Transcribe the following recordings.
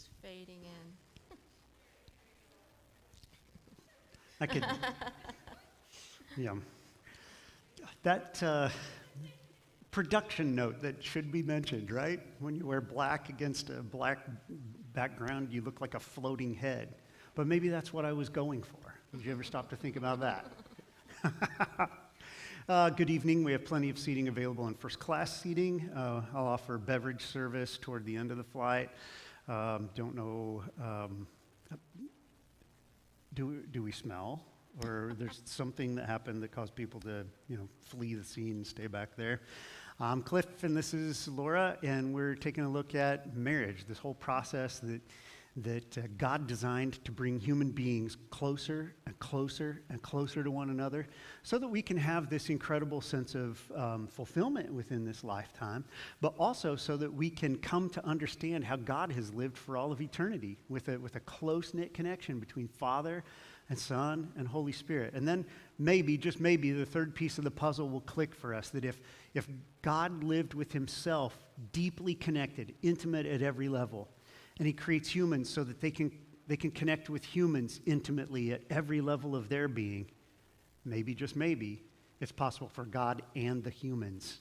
is fading in. I could, yeah. That production note that should be mentioned, right? When you wear black against a black background, you look like a floating head. But maybe that's what I was going for. Did you ever stop to think about that? Good evening. We have plenty of seating available in first class seating. I'll offer beverage service toward the end of the flight. Don't know, do we smell? Or there's something that happened that caused people to, flee the scene and stay back there. I'm Cliff, and this is Laura, and we're taking a look at marriage, this whole process that God designed to bring human beings closer and closer and closer to one another so that we can have this incredible sense of fulfillment within this lifetime, but also so that we can come to understand how God has lived for all of eternity with a close-knit connection between Father and Son and Holy Spirit. And then maybe, just maybe, the third piece of the puzzle will click for us, that if God lived with himself, deeply connected, intimate at every level, and he creates humans so that they can connect with humans intimately at every level of their being, maybe, just maybe, it's possible for God and the humans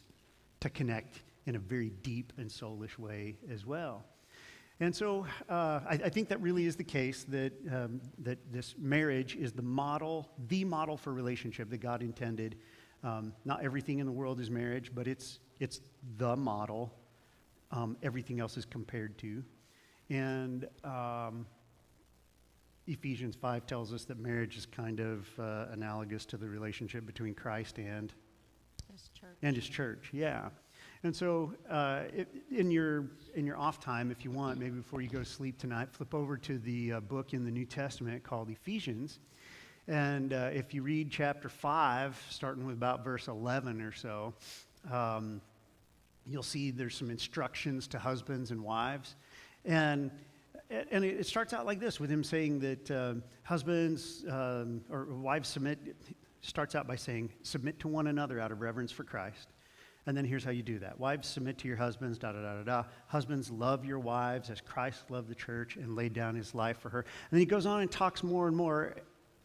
to connect in a very deep and soulish way as well. And so I think that really is the case, that this marriage is the model for relationship that God intended. Not everything in the world is marriage, but it's the model everything else is compared to. And Ephesians 5 tells us that marriage is kind of analogous to the relationship between Christ and his church. Yeah. And so in your off time, if you want, maybe before you go to sleep tonight, flip over to the book in the New Testament called Ephesians. And if you read chapter 5, starting with about verse 11 or so, you'll see there's some instructions to husbands and wives. And it starts out like this, with him saying that husbands or wives starts out by saying, submit to one another out of reverence for Christ. And then here's how you do that. Wives, submit to your husbands, da-da-da-da-da. Husbands, love your wives as Christ loved the church and laid down his life for her. And then he goes on and talks more and more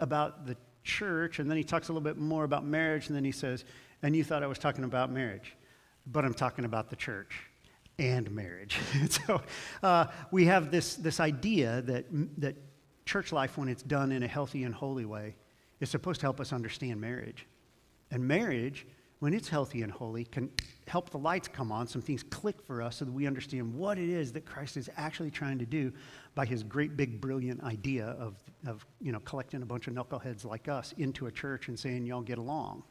about the church, and then he talks a little bit more about marriage, and then he says, and you thought I was talking about marriage, but I'm talking about the church and marriage. So we have this idea that church life, when it's done in a healthy and holy way, is supposed to help us understand marriage. And marriage, when it's healthy and holy, can help the lights come on, some things click for us so that we understand what it is that Christ is actually trying to do by his great, big, brilliant idea of collecting a bunch of knuckleheads like us into a church and saying, y'all get along.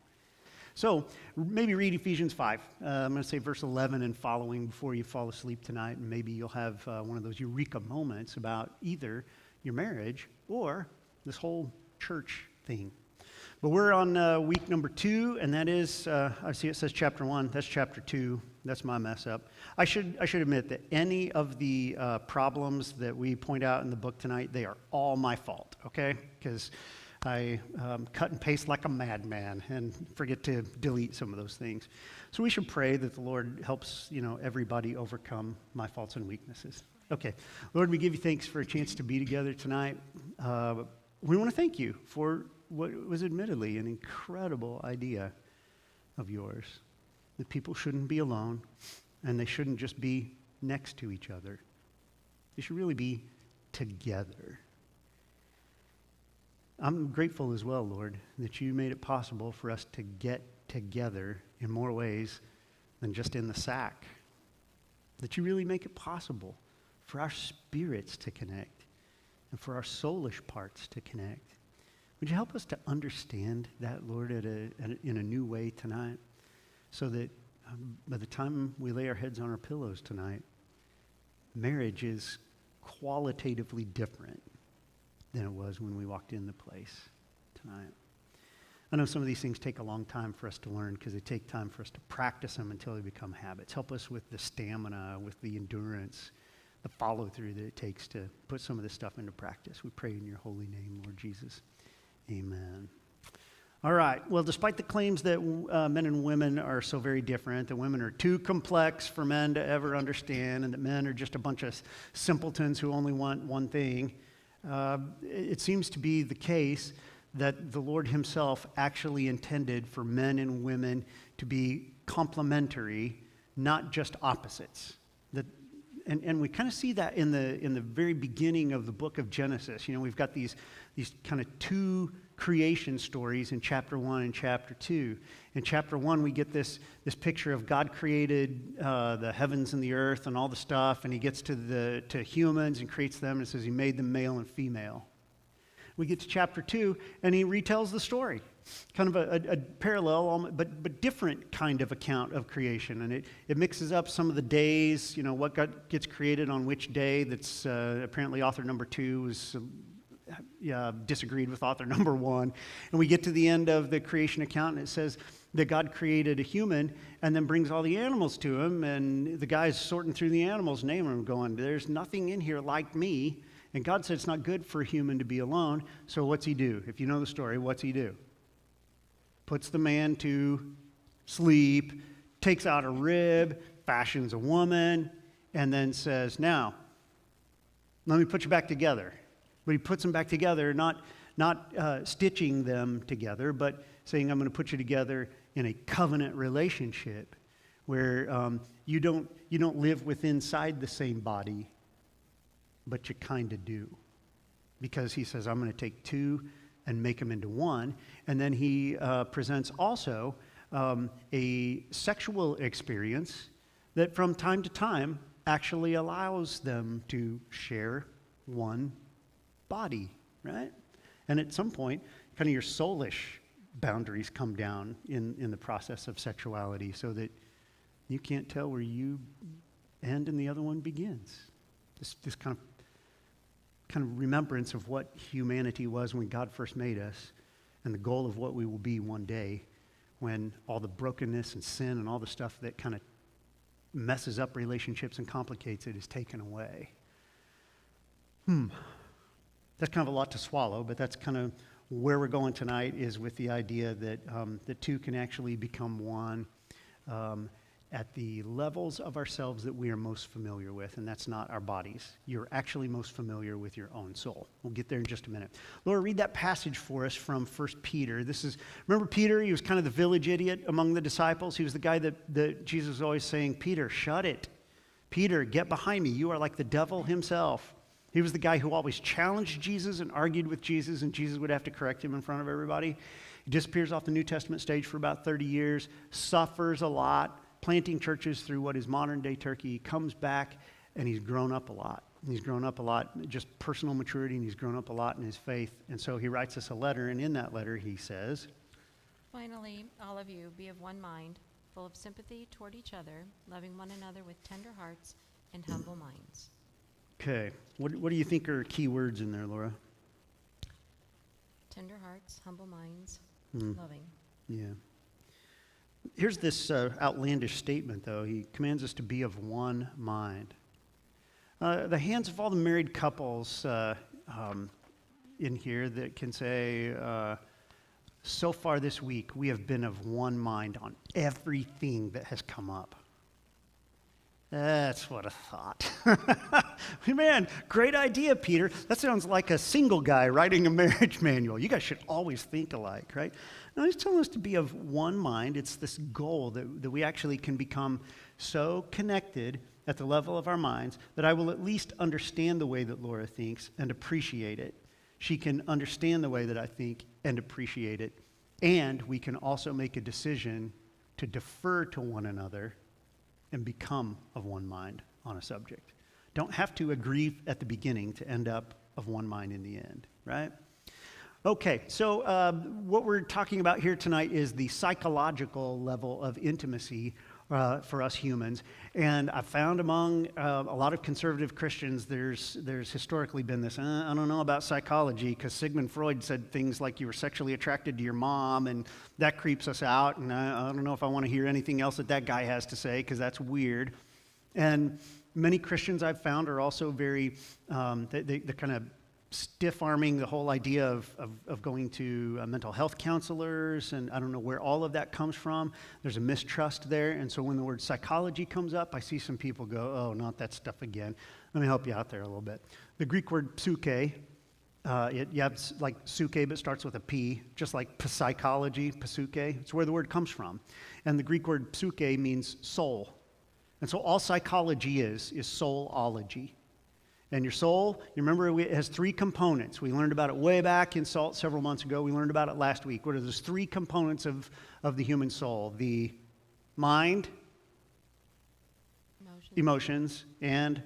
So maybe read Ephesians 5. I'm going to say verse 11 and following before you fall asleep tonight, and maybe you'll have one of those eureka moments about either your marriage or this whole church thing. But we're on week number 2, and that is, I see it says chapter 1. That's chapter 2. That's my mess up. I should admit that any of the problems that we point out in the book tonight, they are all my fault, okay? Because I cut and paste like a madman and forget to delete some of those things. So we should pray that the Lord helps, everybody overcome my faults and weaknesses. Okay. Lord, we give you thanks for a chance to be together tonight. We want to thank you for what was admittedly an incredible idea of yours, that people shouldn't be alone and they shouldn't just be next to each other. They should really be together. I'm grateful as well, Lord, that you made it possible for us to get together in more ways than just in the sack. That you really make it possible for our spirits to connect and for our soulish parts to connect. Would you help us to understand that, Lord, in a new way tonight, so that by the time we lay our heads on our pillows tonight, marriage is qualitatively different than it was when we walked in the place tonight. I know some of these things take a long time for us to learn because they take time for us to practice them until they become habits. Help us with the stamina, with the endurance, the follow-through that it takes to put some of this stuff into practice. We pray in your holy name, Lord Jesus. Amen. All right. Well, despite the claims that men and women are so very different, that women are too complex for men to ever understand, and that men are just a bunch of simpletons who only want one thing, it seems to be the case that the Lord himself actually intended for men and women to be complementary, not just opposites. And we kind of see that in the very beginning of the book of Genesis. You know, we've got these kind of two creation stories in chapter 1 and chapter 2. In chapter 1, we get this picture of God created the heavens and the earth and all the stuff, and he gets to humans and creates them, and says he made them male and female. We get to chapter 2, and he retells the story. Kind of a parallel, but different kind of account of creation. And it mixes up some of the days, you know, what gets created on which day. That's apparently author number 2 was disagreed with author number 1. And we get to the end of the creation account, and it says that God created a human and then brings all the animals to him. And the guy's sorting through the animals, naming them, going, there's nothing in here like me. And God said it's not good for a human to be alone. So what's he do? If you know the story, what's he do? Puts the man to sleep, takes out a rib, fashions a woman, and then says, now, let me put you back together. But he puts them back together, not stitching them together, but saying, I'm going to put you together in a covenant relationship where you don't live inside the same body, but you kind of do. Because he says, I'm going to take two and make them into one. And then he presents also a sexual experience that from time to time actually allows them to share one body, right? And at some point, kind of your soulish boundaries come down in the process of sexuality so that you can't tell where you end and the other one begins. This kind of remembrance of what humanity was when God first made us and the goal of what we will be one day when all the brokenness and sin and all the stuff that kind of messes up relationships and complicates it is taken away. That's kind of a lot to swallow, but that's kind of where we're going tonight, is with the idea that the two can actually become one at the levels of ourselves that we are most familiar with, and that's not our bodies. You're actually most familiar with your own soul. We'll get there in just a minute. Laura, read that passage for us from 1 Peter. Remember Peter? He was kind of the village idiot among the disciples. He was the guy that Jesus was always saying, Peter, shut it. Peter, get behind me. You are like the devil himself. He was the guy who always challenged Jesus and argued with Jesus, and Jesus would have to correct him in front of everybody. He disappears off the New Testament stage for about 30 years, suffers a lot, planting churches through what is modern-day Turkey. He comes back, and he's grown up a lot. He's grown up a lot, just personal maturity, and he's grown up a lot in his faith. And so he writes us a letter, and in that letter he says, finally, all of you be of one mind, full of sympathy toward each other, loving one another with tender hearts and humble minds. Okay, what do you think are key words in there, Laura? Tender hearts, humble minds, loving. Yeah. Here's this outlandish statement, though. He commands us to be of one mind. The hands of all the married couples in here that can say, so far this week, we have been of one mind on everything that has come up. That's what I thought. Man, great idea, Peter. That sounds like a single guy writing a marriage manual. You guys should always think alike, right? No, he's telling us to be of one mind. It's this goal that we actually can become so connected at the level of our minds that I will at least understand the way that Laura thinks and appreciate it. She can understand the way that I think and appreciate it. And we can also make a decision to defer to one another and become of one mind on a subject. Don't have to agree at the beginning to end up of one mind in the end, right? Okay, so what we're talking about here tonight is the psychological level of intimacy for us humans. And I found among a lot of conservative Christians, there's historically been this, I don't know about psychology, because Sigmund Freud said things like you were sexually attracted to your mom, and that creeps us out, and I don't know if I want to hear anything else that guy has to say, because that's weird. And many Christians I've found are also very, they kind of stiff-arming the whole idea of going to mental health counselors, and I don't know where all of that comes from. There's a mistrust there, and so when the word psychology comes up, I see some people go, oh, not that stuff again. Let me help you out there a little bit. The Greek word psyche, it's like suke, but starts with a P, just like psychology, psyche. It's where the word comes from. And the Greek word psyche means soul. And so all psychology is soulology. And your soul, you remember, it has three components. We learned about it way back in SALT several months ago. We learned about it last week. What are those three components of the human soul? The mind, emotions, and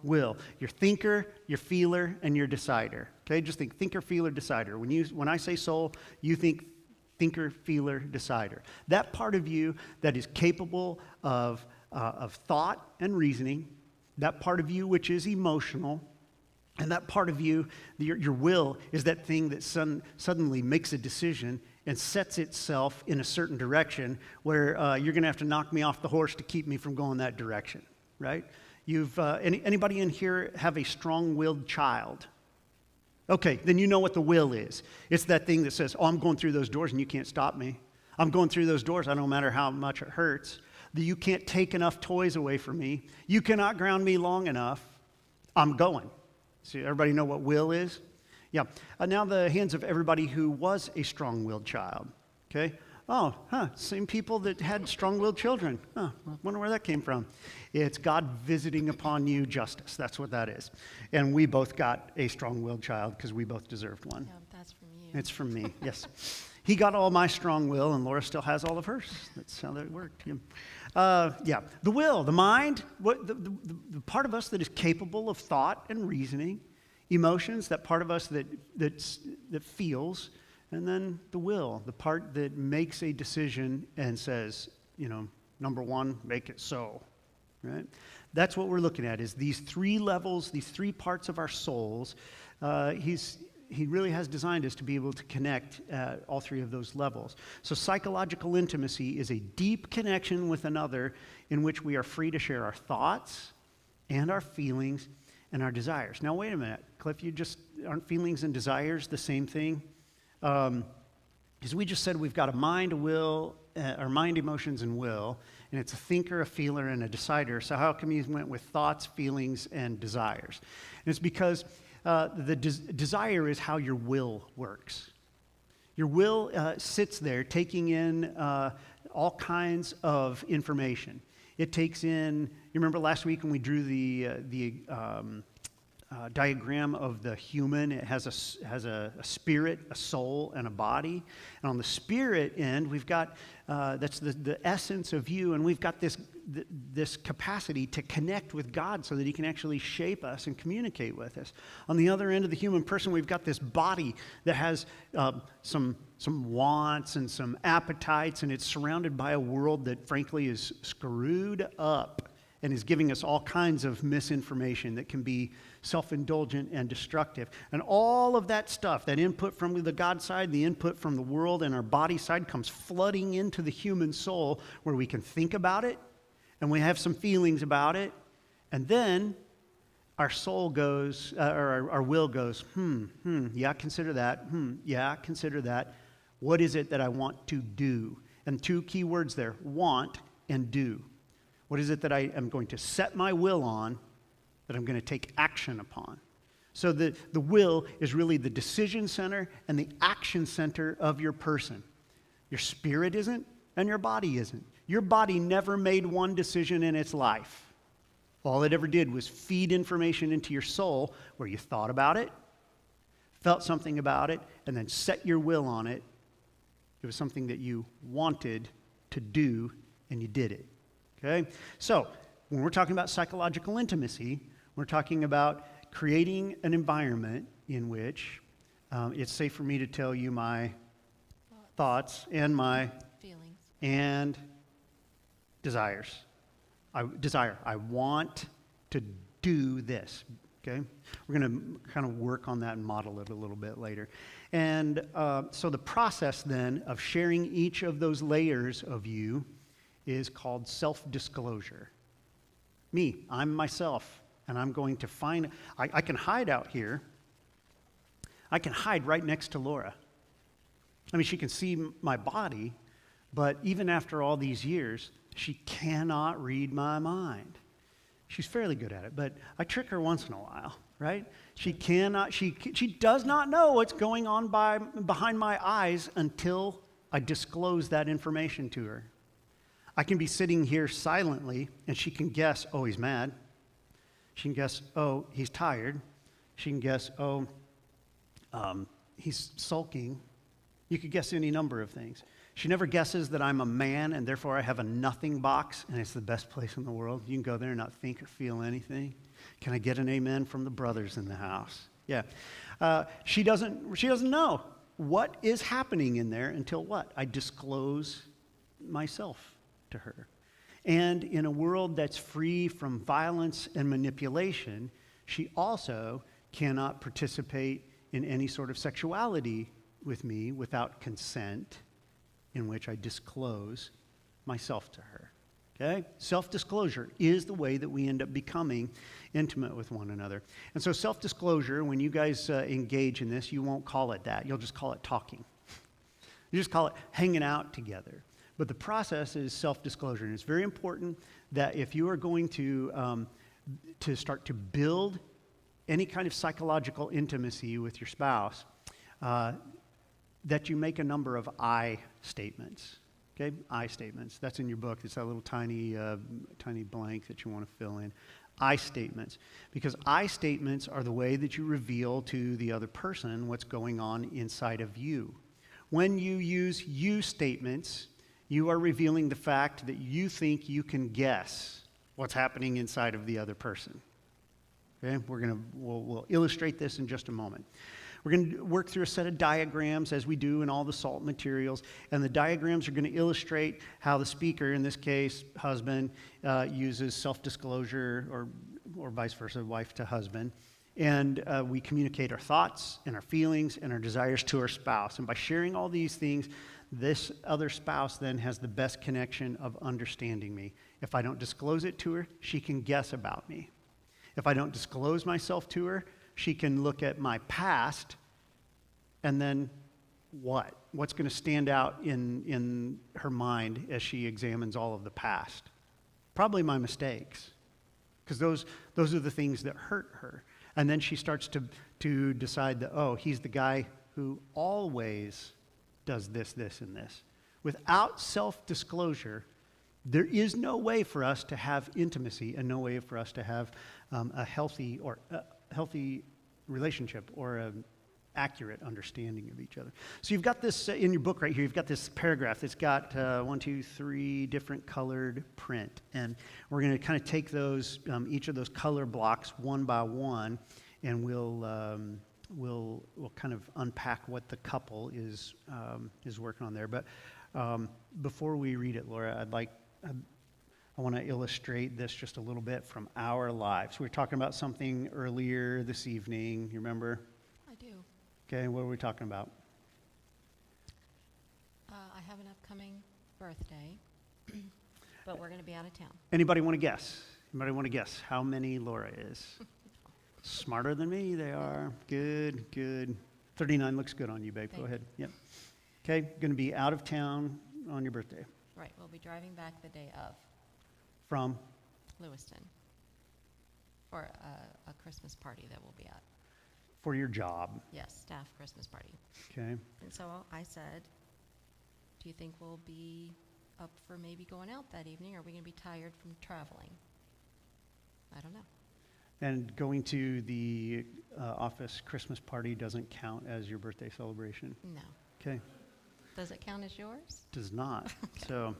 will. Your thinker, your feeler, and your decider. Okay, just think thinker, feeler, decider. When I say soul, you think thinker, feeler, decider. That part of you that is capable of thought and reasoning, that part of you which is emotional, and that part of you, your will, is that thing that suddenly makes a decision and sets itself in a certain direction where you're going to have to knock me off the horse to keep me from going that direction, right? Anybody in here have a strong-willed child? Okay, then you know what the will is. It's that thing that says, oh, I'm going through those doors and you can't stop me. I'm going through those doors, I don't matter how much it hurts. That you can't take enough toys away from me. You cannot ground me long enough. I'm going. See, everybody know what will is? Yeah. Now the hands of everybody who was a strong-willed child. Okay? Oh, same people that had strong-willed children. Wonder where that came from. It's God visiting upon you justice. That's what that is. And we both got a strong-willed child because we both deserved one. Yeah, that's from you. It's from me, yes. He got all my strong will, and Laura still has all of hers. That's how that worked. Yeah. The will, the mind, the part of us that is capable of thought and reasoning, emotions, that part of us that feels, and then the will, the part that makes a decision and says, number one, make it so, right? That's what we're looking at, is these three levels, these three parts of our souls. He really has designed us to be able to connect at all three of those levels. So psychological intimacy is a deep connection with another in which we are free to share our thoughts and our feelings and our desires. Now, wait a minute, Cliff, aren't feelings and desires the same thing? Because we just said we've got a mind, a will, our mind, emotions, and will, and it's a thinker, a feeler, and a decider. So how come you went with thoughts, feelings, and desires? And it's because the desire is how your will works. Your will sits there taking in all kinds of information. It takes in, you remember last week when we drew the diagram of the human? It has a spirit, a soul, and a body. And on the spirit end, we've got, that's the essence of you, and we've got this capacity to connect with God so that he can actually shape us and communicate with us. On the other end of the human person, we've got this body that has some wants and some appetites, and it's surrounded by a world that frankly is screwed up and is giving us all kinds of misinformation that can be self-indulgent and destructive. And all of that stuff, that input from the God side, the input from the world and our body side, comes flooding into the human soul where we can think about it and we have some feelings about it, and then our soul goes, or our will goes, yeah, consider that, yeah, consider that. What is it that I want to do? And two key words there, want and do. What is it that I am going to set my will on, that I'm going to take action upon? So the will is really the decision center and the action center of your person. Your spirit isn't, and your body isn't. Your body never made one decision in its life. All it ever did was feed information into your soul where you thought about it, felt something about it, and then set your will on it. It was something that you wanted to do, and you did it. Okay? So, when we're talking about psychological intimacy, we're talking about creating an environment in which it's safe for me to tell you my thoughts and my feelings and desires. I want to do this. Okay? We're going to kind of work on that and model it a little bit later. And so the process then of sharing each of those layers of you is called self-disclosure. I'm myself, and I'm going to find, I can hide out here, I can hide right next to Laura. I mean, she can see my body, but even after all these years, she cannot read my mind. She's fairly good at it, but I trick her once in a while, right? She does not know what's going on behind my eyes until I disclose that information to her. I can be sitting here silently, and she can guess, oh, he's mad. She can guess, oh, he's tired. She can guess, oh, he's sulking. You could guess any number of things. She never guesses that I'm a man, and therefore I have a nothing box, and it's the best place in the world. You can go there and not think or feel anything. Can I get an amen from the brothers in the house? Yeah. She doesn't know what is happening in there until what? I disclose myself to her. And in a world that's free from violence and manipulation, she also cannot participate in any sort of sexuality with me without consent, in which I disclose myself to her. Okay? Self-disclosure is the way that we end up becoming intimate with one another. And so self-disclosure, when you guys engage in this, you won't call it that. You'll just call it talking. You just call it hanging out together. But the process is self-disclosure. And it's very important that if you are going to start to build any kind of psychological intimacy with your spouse, that you make a number of I statements. Okay, I statements. That's in your book. It's that little tiny blank that you want to fill in. I statements. Because I statements are the way that you reveal to the other person what's going on inside of you. When you use you statements, you are revealing the fact that you think you can guess what's happening inside of the other person. Okay, we'll illustrate this in just a moment. We're going to work through a set of diagrams as we do in all the SALT materials, and the diagrams are going to illustrate how the speaker, in this case, husband, uses self-disclosure or vice versa, wife to husband. And we communicate our thoughts and our feelings and our desires to our spouse. And by sharing all these things, this other spouse then has the best connection of understanding me. If I don't disclose it to her, she can guess about me. If I don't disclose myself to her, she can look at my past, and then what? What's going to stand out in her mind as she examines all of the past? Probably my mistakes, because those are the things that hurt her. And then she starts to decide that, oh, he's the guy who always does this, this, and this. Without self-disclosure, there is no way for us to have intimacy and no way for us to have a healthy relationship or an accurate understanding of each other. So you've got this in your book right here. You've got this paragraph that's got 1, 2, 3 different colored print. And we're going to kind of take those, each of those color blocks one by one, and we'll kind of unpack what the couple is working on there. But before we read it, Laura, I want to illustrate this just a little bit from our lives. We were talking about something earlier this evening. You remember? I do. Okay, what were we talking about? I have an upcoming birthday, but we're going to be out of town. Anybody want to guess? Anybody want to guess how many Laura is? Smarter than me, they are. Good, good. 39 looks good on you, babe. Go ahead. Yep. Okay, going to be out of town on your birthday. Right, we'll be driving back the day of. From? Lewiston. For a Christmas party that we'll be at. For your job. Yes, staff Christmas party. Okay. And so I said, do you think we'll be up for maybe going out that evening, or are we going to be tired from traveling? I don't know. And going to the office Christmas party doesn't count as your birthday celebration? No. Okay. Does it count as yours? Does not. So,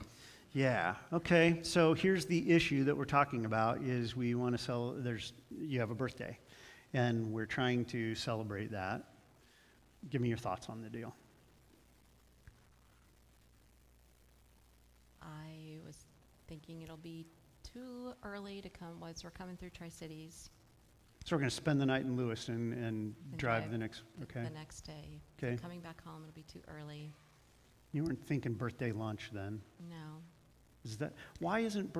yeah. Okay. So here's the issue that we're talking about is we want to you have a birthday, and we're trying to celebrate that. Give me your thoughts on the deal. I was thinking it'll be too early to come once we're coming through Tri-Cities. So we're going to spend the night in Lewiston and drive the next, okay. The next day. Okay. So coming back home, it'll be too early. You weren't thinking birthday lunch then? No. Why doesn't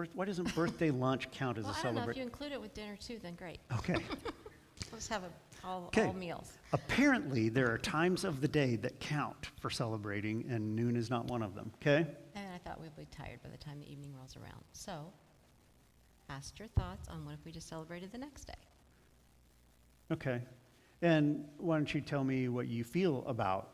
birthday lunch count as a I don't celebration? know. If you include it with dinner too, then great. Okay. Let's have all Okay. meals. Apparently, there are times of the day that count for celebrating, and noon is not one of them, okay? And I thought we'd be tired by the time the evening rolls around. So, ask your thoughts on what if we just celebrated the next day? Okay. And why don't you tell me what you feel about,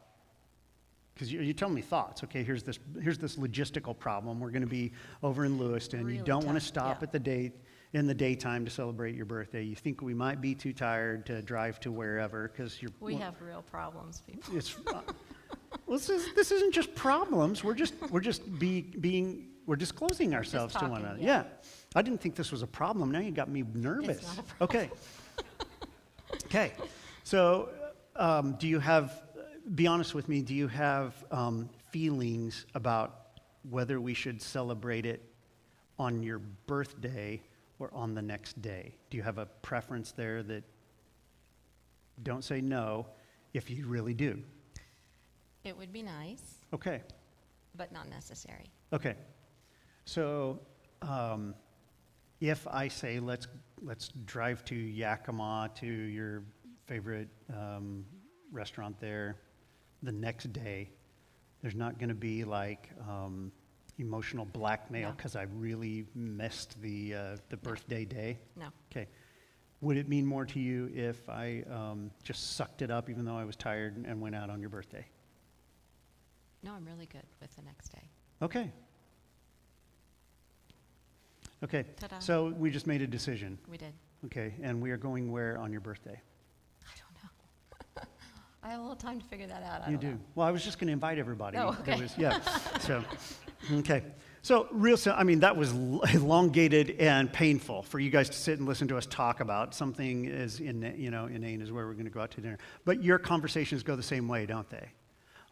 because you tell me thoughts. Okay, here's this logistical problem. We're going to be over in Lewiston. Really you don't want to tough, stop yeah. at the date in the daytime to celebrate your birthday. You think we might be too tired to drive to wherever because you're. We have real problems, people. It's well, this isn't just problems. We're disclosing ourselves to one talking, another. yeah. I didn't think this was a problem. Now you got me nervous. It's not a problem. Okay. Okay. So, be honest with me, do you have feelings about whether we should celebrate it on your birthday or on the next day? Do you have a preference there that, don't say no if you really do? It would be nice, Okay. but not necessary. Okay. So, if I say let's drive to Yakima to your favorite restaurant there the next day, there's not going to be like emotional blackmail No. because I really missed the birthday day. No. Okay. Would it mean more to you if I just sucked it up even though I was tired and went out on your birthday? No, I'm really good with the next day. Okay. Okay. Ta-da. So we just made a decision. We did. Okay. And we are going where on your birthday? I don't know. I have a little time to figure that out. I You don't do. know. Well, I was just going to invite everybody. Oh, There okay. was- yeah. So, okay. So that was elongated and painful for you guys to sit and listen to us talk about. Something as inane as where we're going to go out to dinner. But your conversations go the same way, don't they?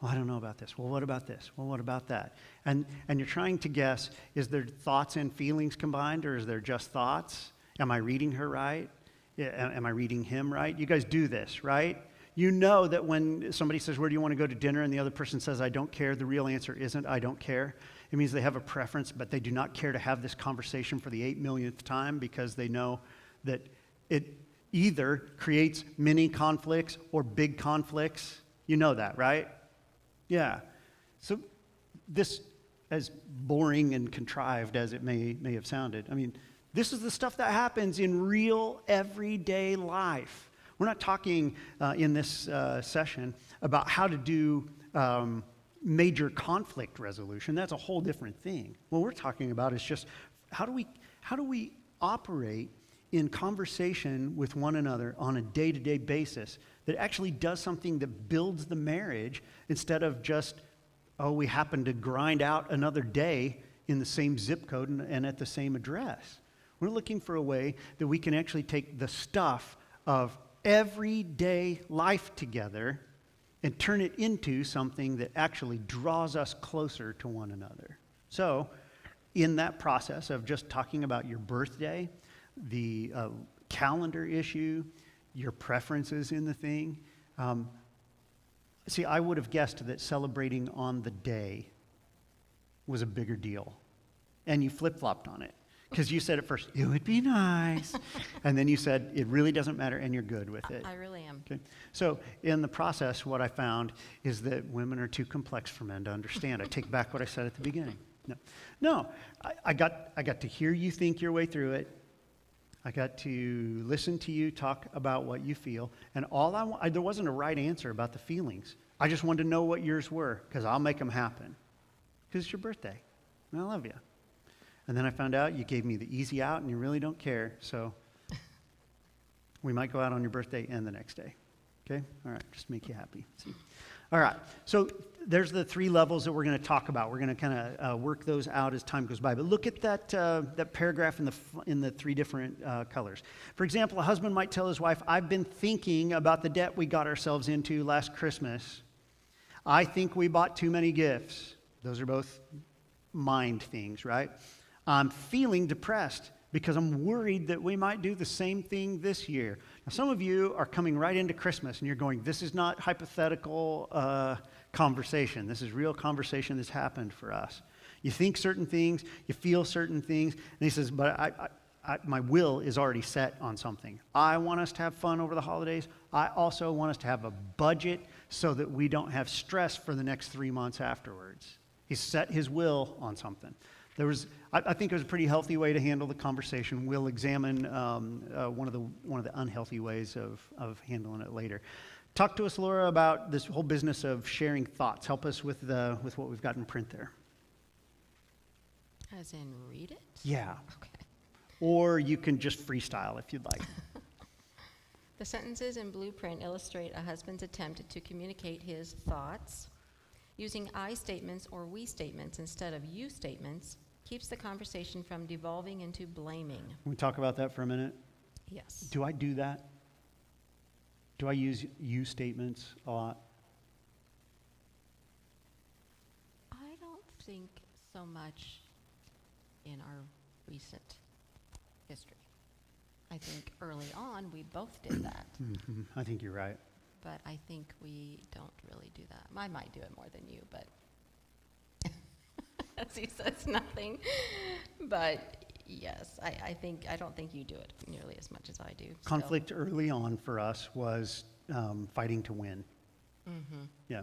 Well, I don't know about this. Well, what about this? Well, what about that? And you're trying to guess, is there thoughts and feelings combined, or is there just thoughts? Am I reading her right? Yeah, am I reading him right? You guys do this, right? You know that when somebody says, where do you want to go to dinner? And the other person says, I don't care. The real answer isn't, I don't care. It means they have a preference, but they do not care to have this conversation for the 8 millionth time because they know that it either creates mini conflicts or big conflicts. You know that, right? Yeah. So this, as boring and contrived as it may have sounded, I mean, this is the stuff that happens in real everyday life. We're not talking in this session about how to do major conflict resolution. That's a whole different thing. What we're talking about is just how do we operate in conversation with one another on a day-to-day basis that actually does something that builds the marriage instead of just, we happen to grind out another day in the same zip code and at the same address. We're looking for a way that we can actually take the stuff of everyday life together and turn it into something that actually draws us closer to one another. So, in that process of just talking about your birthday, the calendar issue, your preferences in the thing, I would have guessed that celebrating on the day was a bigger deal. And you flip-flopped on it. Because you said at first, it would be nice. And then you said, it really doesn't matter, and you're good with it. I really am. Okay. So in the process, what I found is that women are too complex for men to understand. I take back what I said at the beginning. No, I got to hear you think your way through it. I got to listen to you talk about what you feel. And there wasn't a right answer about the feelings. I just wanted to know what yours were, because I'll make them happen. Because it's your birthday, and I love you. And then I found out you gave me the easy out, and you really don't care. So we might go out on your birthday and the next day. Okay? All right, just make you happy. See? All right, so there's the 3 levels that we're going to talk about. We're going to kind of work those out as time goes by. But look at that paragraph in the 3 different colors. For example, a husband might tell his wife, I've been thinking about the debt we got ourselves into last Christmas. I think we bought too many gifts. Those are both mind things, right? I'm feeling depressed because I'm worried that we might do the same thing this year. Now, some of you are coming right into Christmas and you're going, this is not hypothetical conversation. This is real conversation that's happened for us. You think certain things, you feel certain things, and he says, but my will is already set on something. I want us to have fun over the holidays. I also want us to have a budget so that we don't have stress for the next 3 months afterwards. He set his will on something. I think it was a pretty healthy way to handle the conversation. We'll examine one of the unhealthy ways of handling it later. Talk to us, Laura, about this whole business of sharing thoughts. Help us with what we've got in print there. As in read it? Yeah. Okay. Or you can just freestyle if you'd like. The sentences in blueprint illustrate a husband's attempt to communicate his thoughts. Using I statements or we statements instead of you statements keeps the conversation from devolving into blaming. Can we talk about that for a minute? Yes. Do I do that? Do I use you statements a lot? I don't think so much in our recent history. I think early on we both did that. Mm-hmm. I think you're right. But I think we don't really do that. I might do it more than you, but as he says nothing. But yes, I don't think you do it nearly as much as I do. Conflict early on for us was fighting to win. Mm-hmm. Yeah.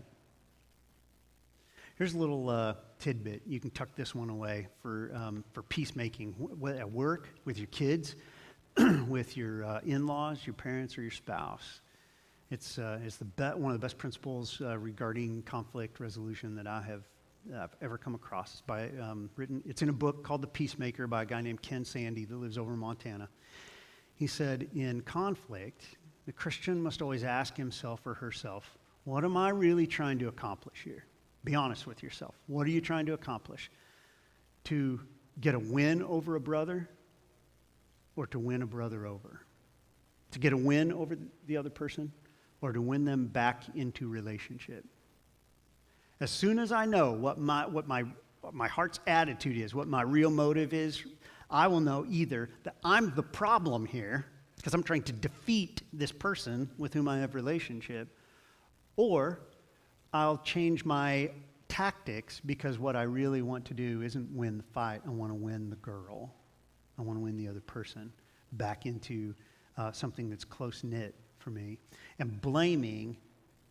Here's a little tidbit. You can tuck this one away for peacemaking at work, with your kids, with your in-laws, your parents, or your spouse. It's one of the best principles regarding conflict resolution that I have ever come across. It's in a book called The Peacemaker by a guy named Ken Sande that lives over in Montana. He said, in conflict, the Christian must always ask himself or herself, what am I really trying to accomplish here? Be honest with yourself. What are you trying to accomplish? To get a win over a brother, or to win a brother over? To get a win over the other person, or to win them back into relationship? As soon as I know what my heart's attitude is, what my real motive is, I will know either that I'm the problem here, because I'm trying to defeat this person with whom I have relationship, or I'll change my tactics because what I really want to do isn't win the fight. I want to win the girl. I want to win the other person back into something that's close-knit for me. And blaming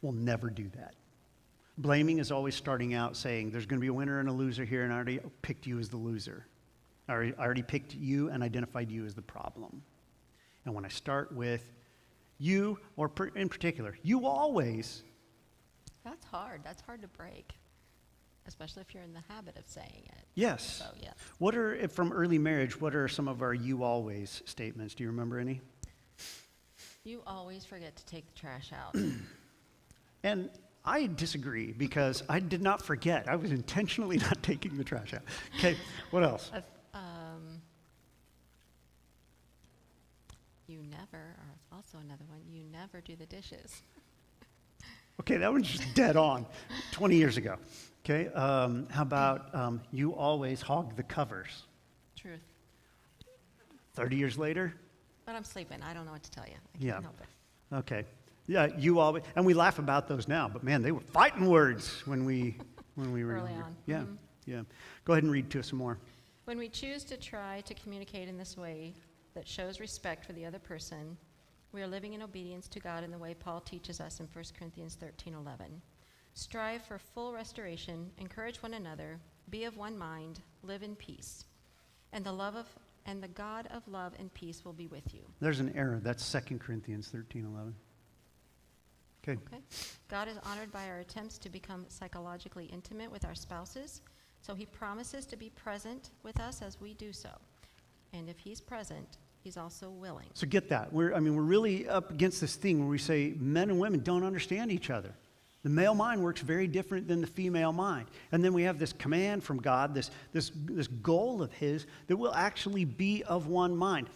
will never do that. Blaming is always starting out saying, there's going to be a winner and a loser here, and I already picked you as the loser. I already picked you and identified you as the problem. And when I start with you, or in particular, you always... That's hard. That's hard to break, especially if you're in the habit of saying it. Yes. So, yes. What are, from early marriage, what are some of our you always statements? Do you remember any? You always forget to take the trash out. And I disagree, because I did not forget. I was intentionally not taking the trash out. Okay, what else? You never, or also another one, you never do the dishes. Okay, that one's just dead on, 20 years ago. Okay, how about you always hog the covers? Truth. 30 years later? But I'm sleeping. I don't know what to tell you. I Yeah. can't help it. Okay. Yeah, you always, and we laugh about those now, but man, they were fighting words when we were Early younger. on. Yeah, Mhm. yeah. Go ahead and read to us some more. When we choose to try to communicate in this way that shows respect for the other person, we are living in obedience to God in the way Paul teaches us in 1 Corinthians 13:11. Strive for full restoration, encourage one another, be of one mind, live in peace. And the God of love and peace will be with you. There's an error. That's 2 Corinthians 13:11. Okay. God is honored by our attempts to become psychologically intimate with our spouses, so he promises to be present with us as we do so. And if he's present, he's also willing. So get that. We're really up against this thing where we say men and women don't understand each other. The male mind works very different than the female mind. And then we have this command from God, this goal of his, that we'll actually be of one mind.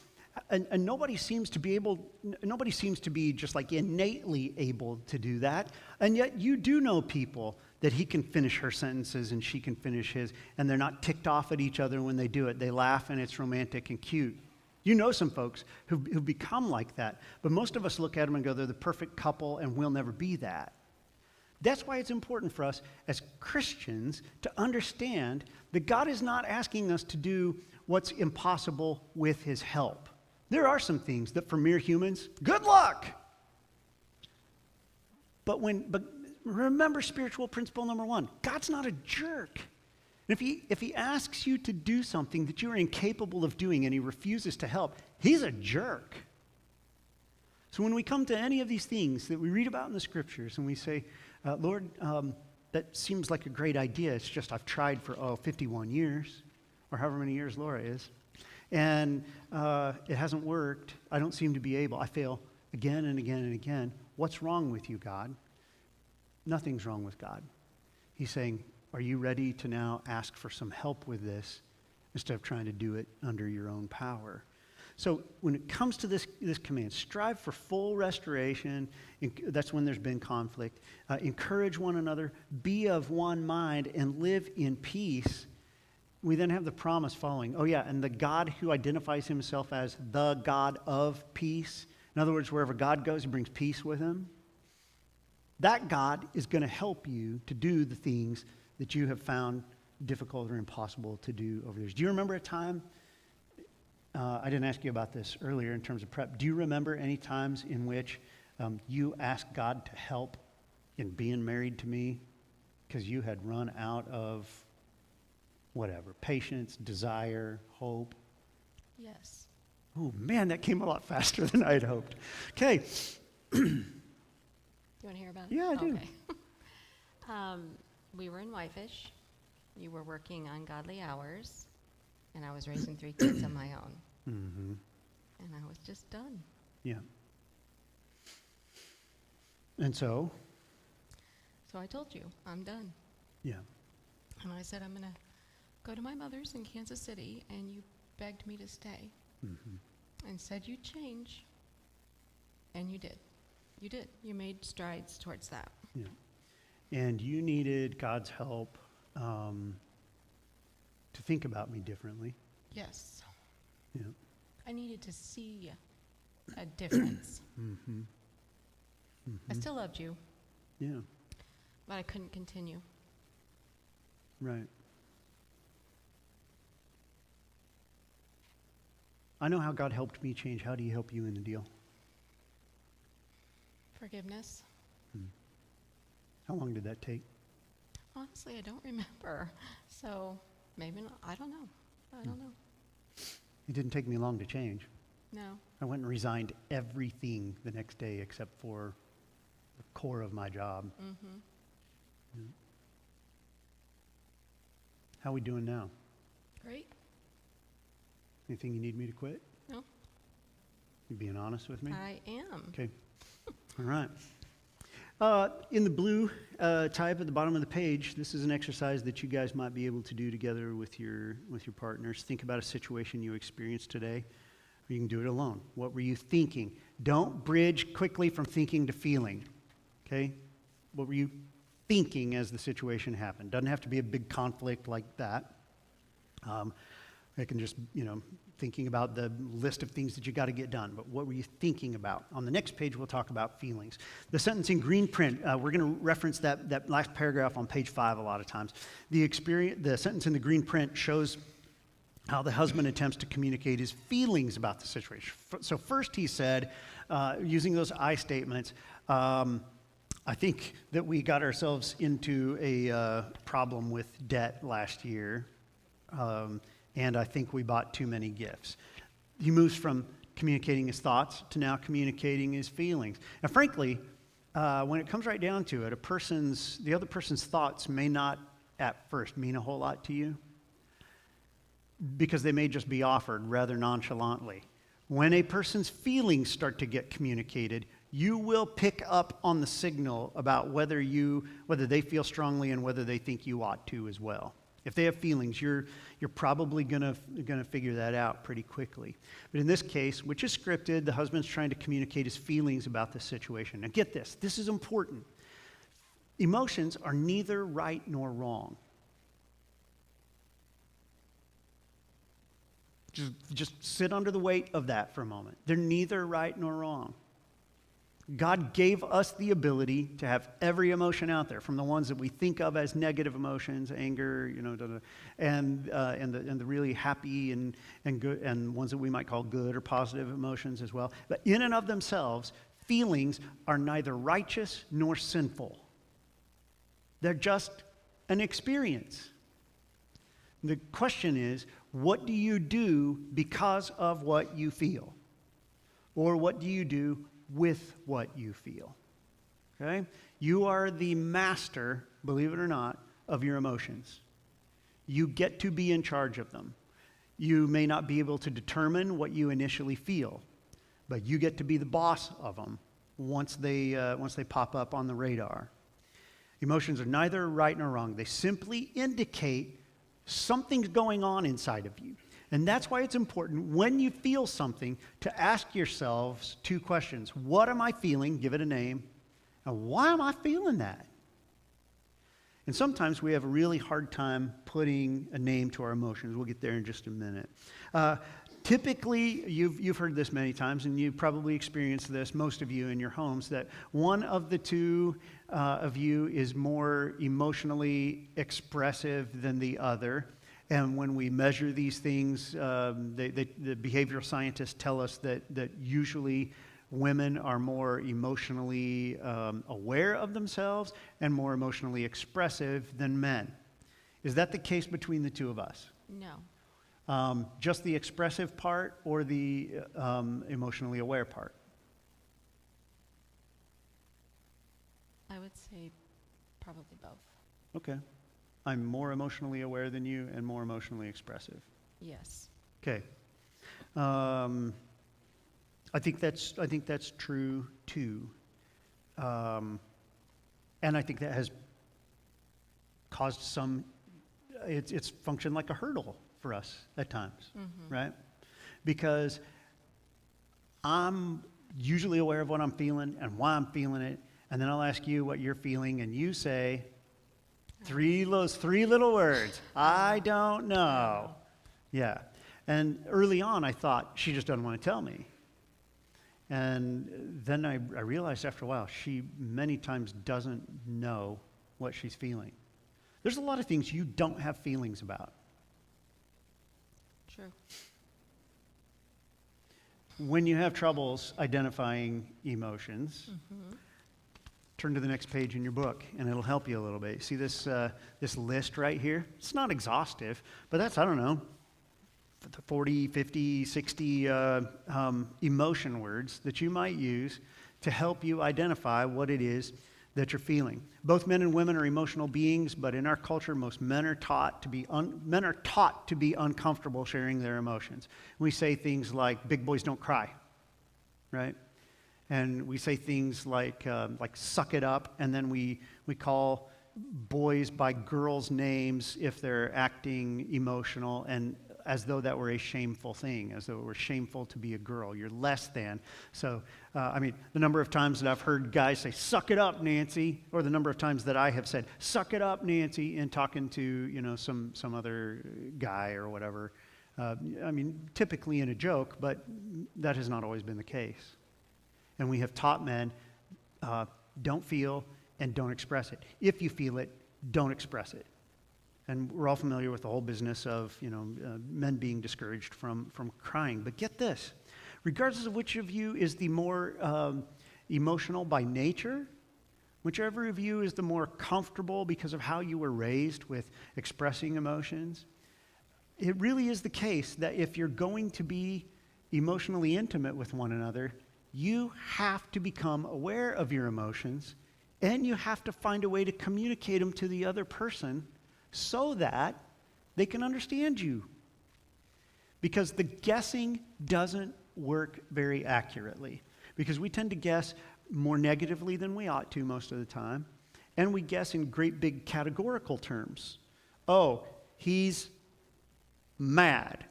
And nobody seems to be just like innately able to do that. And yet you do know people that he can finish her sentences and she can finish his, and they're not ticked off at each other when they do it. They laugh and it's romantic and cute. You know some folks who've become like that, but most of us look at them and go, they're the perfect couple and we'll never be that. That's why it's important for us as Christians to understand that God is not asking us to do what's impossible with his help. There are some things that for mere humans, good luck. But remember spiritual principle number 1. God's not a jerk. And if he asks you to do something that you are incapable of doing and he refuses to help, he's a jerk. So when we come to any of these things that we read about in the scriptures and we say, Lord, that seems like a great idea. It's just I've tried for, 51 years or however many years Laura is. And it hasn't worked. I don't seem to be able. I fail again and again and again. What's wrong with you, God? Nothing's wrong with God. He's saying, are you ready to now ask for some help with this instead of trying to do it under your own power? So when it comes to this command, strive for full restoration. That's when there's been conflict. Encourage one another. Be of one mind and live in peace. We then have the promise following. Oh yeah, and the God who identifies himself as the God of peace. In other words, wherever God goes, he brings peace with him. That God is going to help you to do the things that you have found difficult or impossible to do over the years. Do you remember a time, I didn't ask you about this earlier in terms of prep, do you remember any times in which you asked God to help in being married to me because you had run out of whatever, patience, desire, hope? Yes. Oh man, that came a lot faster than I'd hoped. Okay. You want to hear about it? Yeah, I do. Okay. We were in Whitefish. You were working ungodly hours, and I was raising 3 kids on my own. Mm-hmm. And I was just done. Yeah. And so? So I told you, I'm done. Yeah. And I said, I'm going to go to my mother's in Kansas City, and you begged me to stay. Mm-hmm. And said you'd change. And you did. You did. You made strides towards that. Yeah. And you needed God's help to think about me differently. Yes. Yeah. I needed to see a difference. Mm-hmm. Mm-hmm. I still loved you. Yeah. But I couldn't continue. Right. I know how God helped me change. How do you help you in the deal? Forgiveness. How long did that take? Honestly, I don't remember. So maybe not. I don't know. I don't know. It didn't take me long to change. No. I went and resigned everything the next day except for the core of my job. Mm-hmm. Yeah. How we doing now? Great. Anything you need me to quit? No. You being honest with me? I am. Okay. All right. In the blue type at the bottom of the page, this is an exercise that you guys might be able to do together with your partners. Think about a situation you experienced today, or you can do it alone. What were you thinking? Don't bridge quickly from thinking to feeling, okay? What were you thinking as the situation happened? Doesn't have to be a big conflict like that. It can just, thinking about the list of things that you got to get done. But what were you thinking about? On the next page, we'll talk about feelings. The sentence in green print, we're going to reference that last paragraph on page 5 a lot of times. The sentence in the green print shows how the husband attempts to communicate his feelings about the situation. So first he said, using those I statements, I think that we got ourselves into a problem with debt last year. And I think we bought too many gifts. He moves from communicating his thoughts to now communicating his feelings. And frankly, when it comes right down to it, the other person's thoughts may not at first mean a whole lot to you because they may just be offered rather nonchalantly. When a person's feelings start to get communicated, you will pick up on the signal about whether they feel strongly and whether they think you ought to as well. If they have feelings, you're probably gonna figure that out pretty quickly. But in this case, which is scripted, the husband's trying to communicate his feelings about the situation. Now get this is important. Emotions are neither right nor wrong. Just sit under the weight of that for a moment. They're neither right nor wrong. God gave us the ability to have every emotion out there, from the ones that we think of as negative emotions, anger, and the really happy and good, and ones that we might call good or positive emotions as well. But in and of themselves, feelings are neither righteous nor sinful. They're just an experience. The question is, what do you do because of what you feel? Or what do you do with what you feel? Okay? You are the master, believe it or not, of your emotions. You get to be in charge of them. You may not be able to determine what you initially feel, but you get to be the boss of them once they pop up on the radar. Emotions are neither right nor wrong. They simply indicate something's going on inside of you. And that's why it's important when you feel something to ask yourselves two questions. What am I feeling? Give it a name. And why am I feeling that? And sometimes we have a really hard time putting a name to our emotions. We'll get there in just a minute. Typically, you've heard this many times, and you've probably experienced this, most of you in your homes, that one of the two of you is more emotionally expressive than the other. And when we measure these things, the behavioral scientists tell us that usually women are more emotionally aware of themselves and more emotionally expressive than men. Is that the case between the two of us? No. Just the expressive part or the emotionally aware part? I would say probably both. Okay. I'm more emotionally aware than you and more emotionally expressive. Yes. Okay. I think that's true too. And I think that has caused some, it's functioned like a hurdle for us at times, right? Because I'm usually aware of what I'm feeling and why I'm feeling it, and then I'll ask you what you're feeling, and you say those three little words, I don't know. Yeah. And early on, I thought, she just doesn't want to tell me. And then I realized after a while, she many times doesn't know what she's feeling. There's a lot of things you don't have feelings about. True. When you have troubles identifying emotions, turn to the next page in your book, and it'll help you a little bit. See this list right here? It's not exhaustive, but that's, I don't know, 40, 50, 60 emotion words that you might use to help you identify what it is that you're feeling. Both men and women are emotional beings, but in our culture, most men are taught to be uncomfortable sharing their emotions. We say things like, big boys don't cry, right? And we say things like suck it up, and then we call boys by girls' names if they're acting emotional, and as though that were a shameful thing, as though it were shameful to be a girl. You're less than. So, the number of times that I've heard guys say, suck it up, Nancy, or the number of times that I have said, suck it up, Nancy, in talking to, some other guy or whatever. Typically in a joke, but that has not always been the case. And we have taught men, don't feel and don't express it. If you feel it, don't express it. And we're all familiar with the whole business of, men being discouraged from crying. But get this, regardless of which of you is the more emotional by nature, whichever of you is the more comfortable because of how you were raised with expressing emotions, it really is the case that if you're going to be emotionally intimate with one another, you have to become aware of your emotions, and you have to find a way to communicate them to the other person so that they can understand you. Because the guessing doesn't work very accurately. Because we tend to guess more negatively than we ought to most of the time. And we guess in great big categorical terms. Oh, he's mad.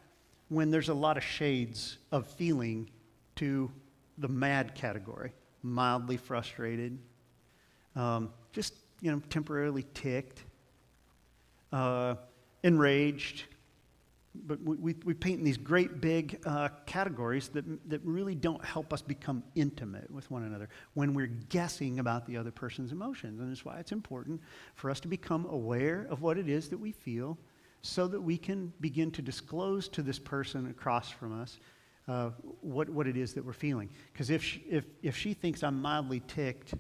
When there's a lot of shades of feeling to the mad category. Mildly frustrated. Temporarily ticked. Enraged, but we paint in these great big categories that really don't help us become intimate with one another when we're guessing about the other person's emotions. And that's why it's important for us to become aware of what it is that we feel so that we can begin to disclose to this person across from us what it is that we're feeling. Because if she thinks I'm mildly ticked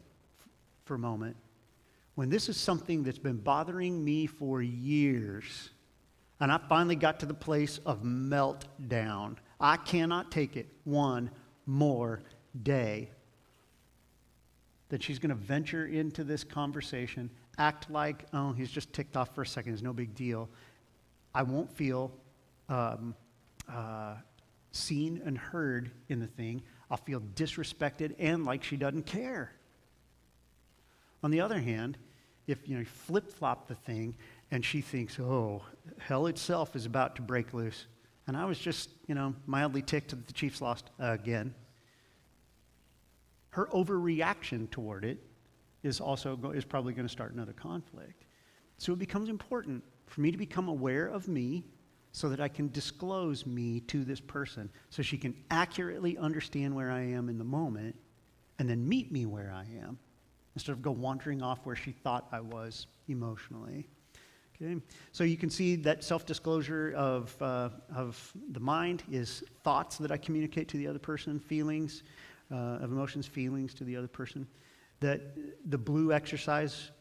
for a moment, when this is something that's been bothering me for years, and I finally got to the place of meltdown, I cannot take it one more day, then she's going to venture into this conversation, act like, oh, he's just ticked off for a second, it's no big deal. I won't feel seen and heard in the thing. I'll feel disrespected and like she doesn't care. On the other hand, if you flip-flop the thing and she thinks, oh, hell itself is about to break loose, and I was just, mildly ticked that the Chiefs lost again, her overreaction toward it is probably going to start another conflict. So it becomes important for me to become aware of me so that I can disclose me to this person so she can accurately understand where I am in the moment and then meet me where I am instead of go wandering off where she thought I was emotionally. Okay, so you can see that self-disclosure of the mind is thoughts that I communicate to the other person, feelings of emotions, feelings to the other person. That the blue exercise,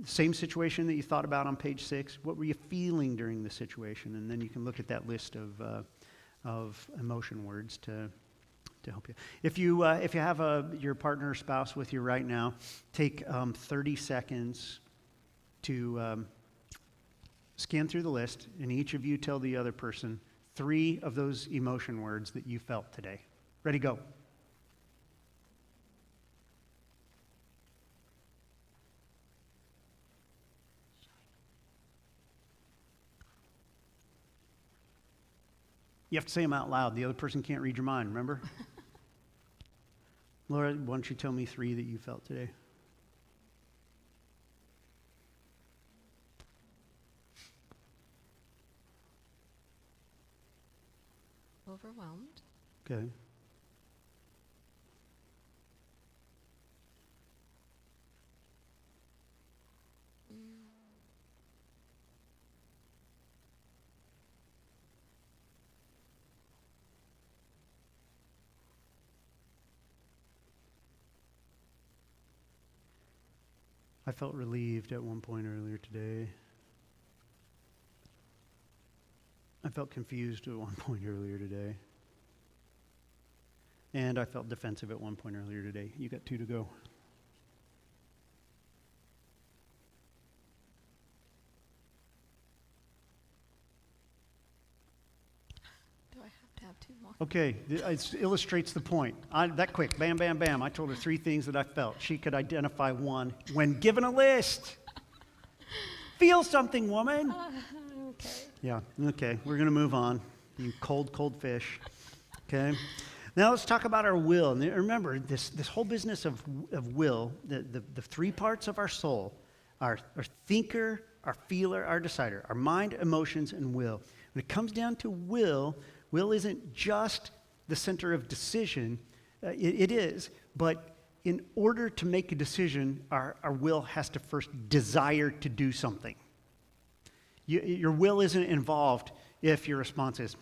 same situation that you thought about on page 6. What were you feeling during the situation? And then you can look at that list of emotion words to help you. If you have your partner or spouse with you right now, take 30 seconds to scan through the list, and each of you tell the other person 3 of those emotion words that you felt today. Ready, go. You have to say them out loud. The other person can't read your mind, remember? Laura, why don't you tell me 3 that you felt today? Overwhelmed. Okay. I felt relieved at one point earlier today. I felt confused at one point earlier today. And I felt defensive at one point earlier today. You got 2 to go. Do I have to have 2 more? Okay, it illustrates the point. That quick, bam, bam, bam. I told her 3 things that I felt. She could identify 1 when given a list. Feel something, woman. Okay. Yeah, okay, we're going to move on. You cold fish. Okay? Now let's talk about our will. And remember, this whole business of will, the 3 parts of our soul, our thinker, our feeler, our decider, our mind, emotions, and will. When it comes down to will isn't just the center of decision. It is, but in order to make a decision, our will has to first desire to do something. Your will isn't involved if your response is,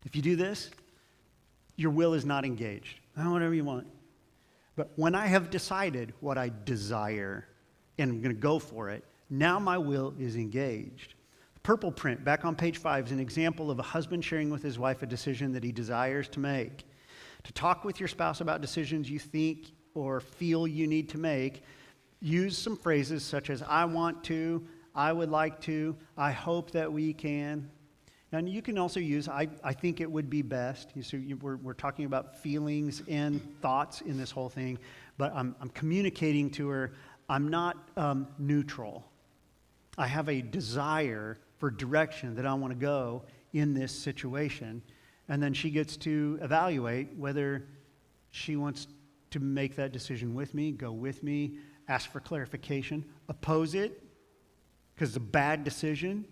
if you do this, your will is not engaged. Whatever you want. But when I have decided what I desire and I'm going to go for it, now my will is engaged. Purple print, back on page 5, is an example of a husband sharing with his wife a decision that he desires to make. To talk with your spouse about decisions you think or feel you need to make, use some phrases such as, I want to, I would like to, I hope that we can. And you can also use, I think it would be best. We're talking about feelings and thoughts in this whole thing, but I'm communicating to her, I'm not neutral. I have a desire for direction that I want to go in this situation. And then she gets to evaluate whether she wants to make that decision with me, go with me, ask for clarification, oppose it, because it's a bad decision,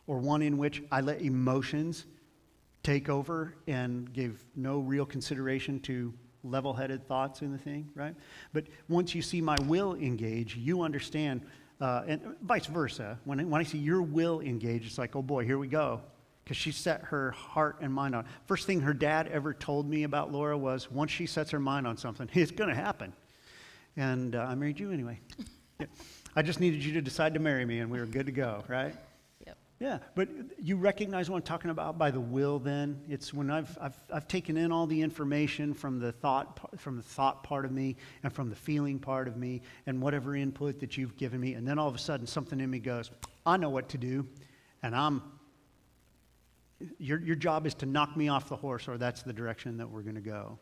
or one in which I let emotions take over and gave no real consideration to level-headed thoughts in the thing, right? But once you see my will engage, you understand, and vice versa. When I see your will engage, it's like, oh boy, here we go. Because she set her heart and mind on it. First thing her dad ever told me about Laura was, once she sets her mind on something, it's going to happen. And I married you anyway. Yeah. I just needed you to decide to marry me, and we were good to go, right? Yep. Yeah, but you recognize what I'm talking about by the will. Then it's when I've taken in all the information from the thought part of me, and from the feeling part of me, and whatever input that you've given me, and then all of a sudden something in me goes, I know what to do, and Your job is to knock me off the horse, or that's the direction that we're going to go.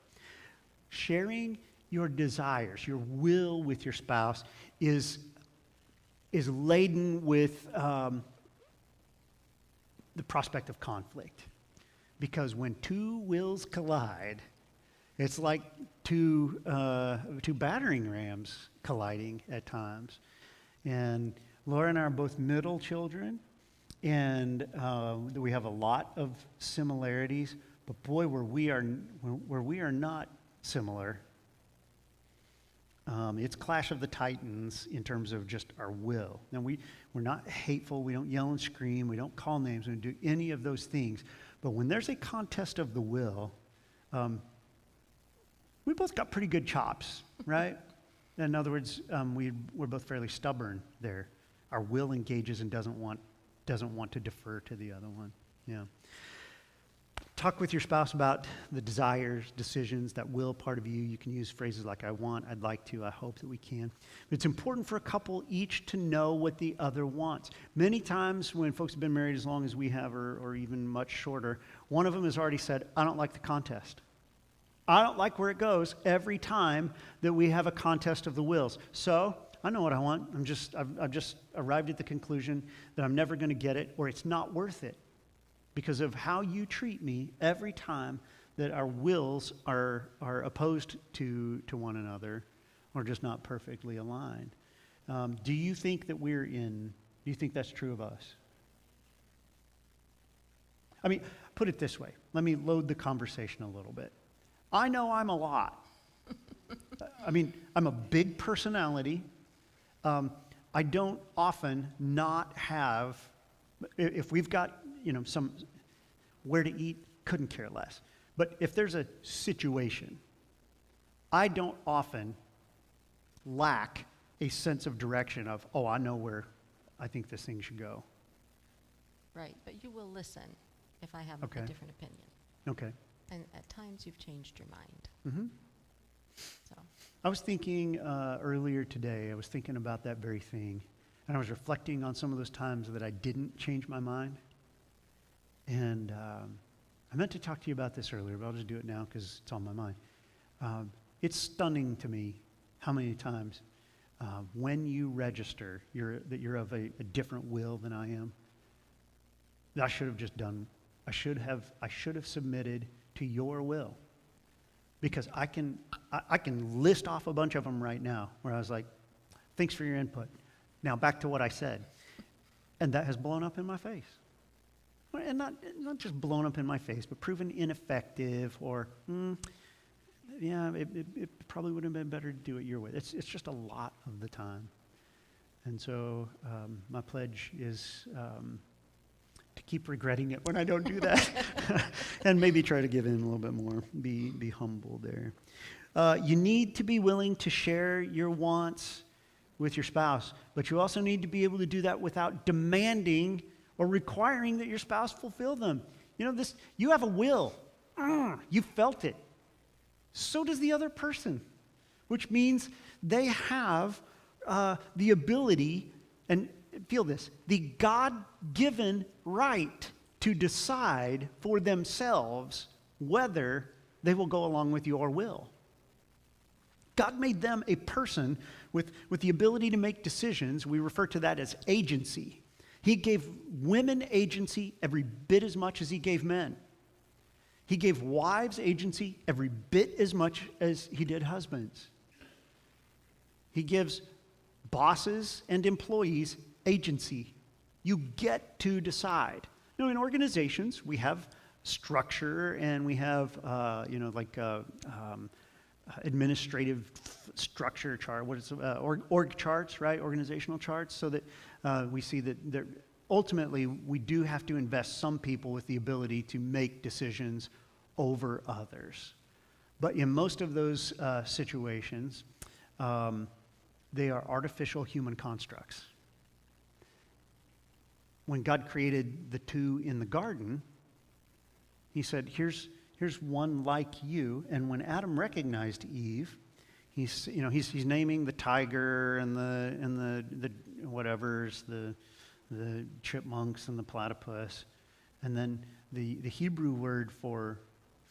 Sharing your desires, your will with your spouse is laden with the prospect of conflict. Because when two wills collide, it's like two battering rams colliding at times. And Laura and I are both middle children. And we have a lot of similarities, but boy, where we are not similar, it's Clash of the Titans in terms of just our will. Now we're not hateful. We don't yell and scream. We don't call names. We don't do any of those things. But when there's a contest of the will, we both got pretty good chops, right? In other words, we're both fairly stubborn there. Our will engages and doesn't want to defer to the other one. Yeah. Talk with your spouse about the desires, decisions, that will part of you. You can use phrases like I want, I'd like to, I hope that we can. But it's important for a couple each to know what the other wants. Many times when folks have been married as long as we have, or even much shorter, one of them has already said, I don't like the contest. I don't like where it goes every time that we have a contest of the wills. So I know what I want. I've just arrived at the conclusion that I'm never going to get it, or it's not worth it because of how you treat me every time that our wills are opposed to one another or just not perfectly aligned. Do you think that's true of us? I mean, put it this way. Let me load the conversation a little bit. I know I'm a lot. I mean, I'm a big personality. I don't often not have, if we've got, some where to eat, couldn't care less. But if there's a situation, I don't often lack a sense of direction of, oh, I know where I think this thing should go. Right, but you will listen if I have Okay. a different opinion. Okay. And at times you've changed your mind. Mm-hmm. So. I was thinking earlier today, I was thinking about that very thing, and I was reflecting on some of those times that I didn't change my mind. And I meant to talk to you about this earlier, but I'll just do it now because it's on my mind. It's stunning to me how many times when you register that you're of a different will than I am, I should have just done, I should have submitted to your will. Because I can list off a bunch of them right now where I was like, thanks for your input. Now back to what I said. And that has blown up in my face. And not just blown up in my face, but proven ineffective or, it probably would have been better to do it your way. It's just a lot of the time. And so my pledge is to keep regretting it when I don't do that. And maybe try to give in a little bit more. Be humble there. You need to be willing to share your wants with your spouse, but you also need to be able to do that without demanding or requiring that your spouse fulfill them. You have a will. You felt it. So does the other person, which means they have the ability, and feel this, the God-given right to decide for themselves whether they will go along with your will. God made them a person with the ability to make decisions. We refer to that as agency. He gave women agency every bit as much as he gave men. He gave wives agency every bit as much as he did husbands. He gives bosses and employees agency You get to decide. You know, in organizations, we have structure and we have, administrative structure chart, org charts, right? Organizational charts, so that we see that ultimately we do have to invest some people with the ability to make decisions over others. But in most of those situations, they are artificial human constructs. When God created the two in the garden, he said, here's one like you. And when Adam recognized Eve, he's naming the tiger and the whatevers, the chipmunks and the platypus. And then the Hebrew word for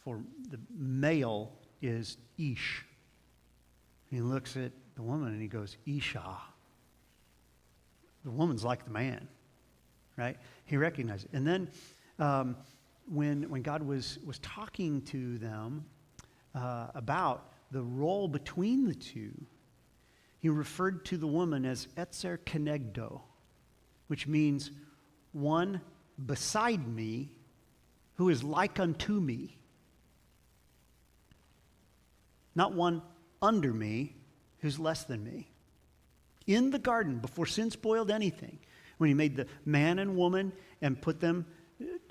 the male is ish. He looks at the woman and he goes, Isha. The woman's like the man, right? He recognized it. And then when God was talking to them about the role between the two, he referred to the woman as etzer kenegdo, which means one beside me who is like unto me. Not one under me who's less than me. In the garden, before sin spoiled anything, when he made the man and woman and put them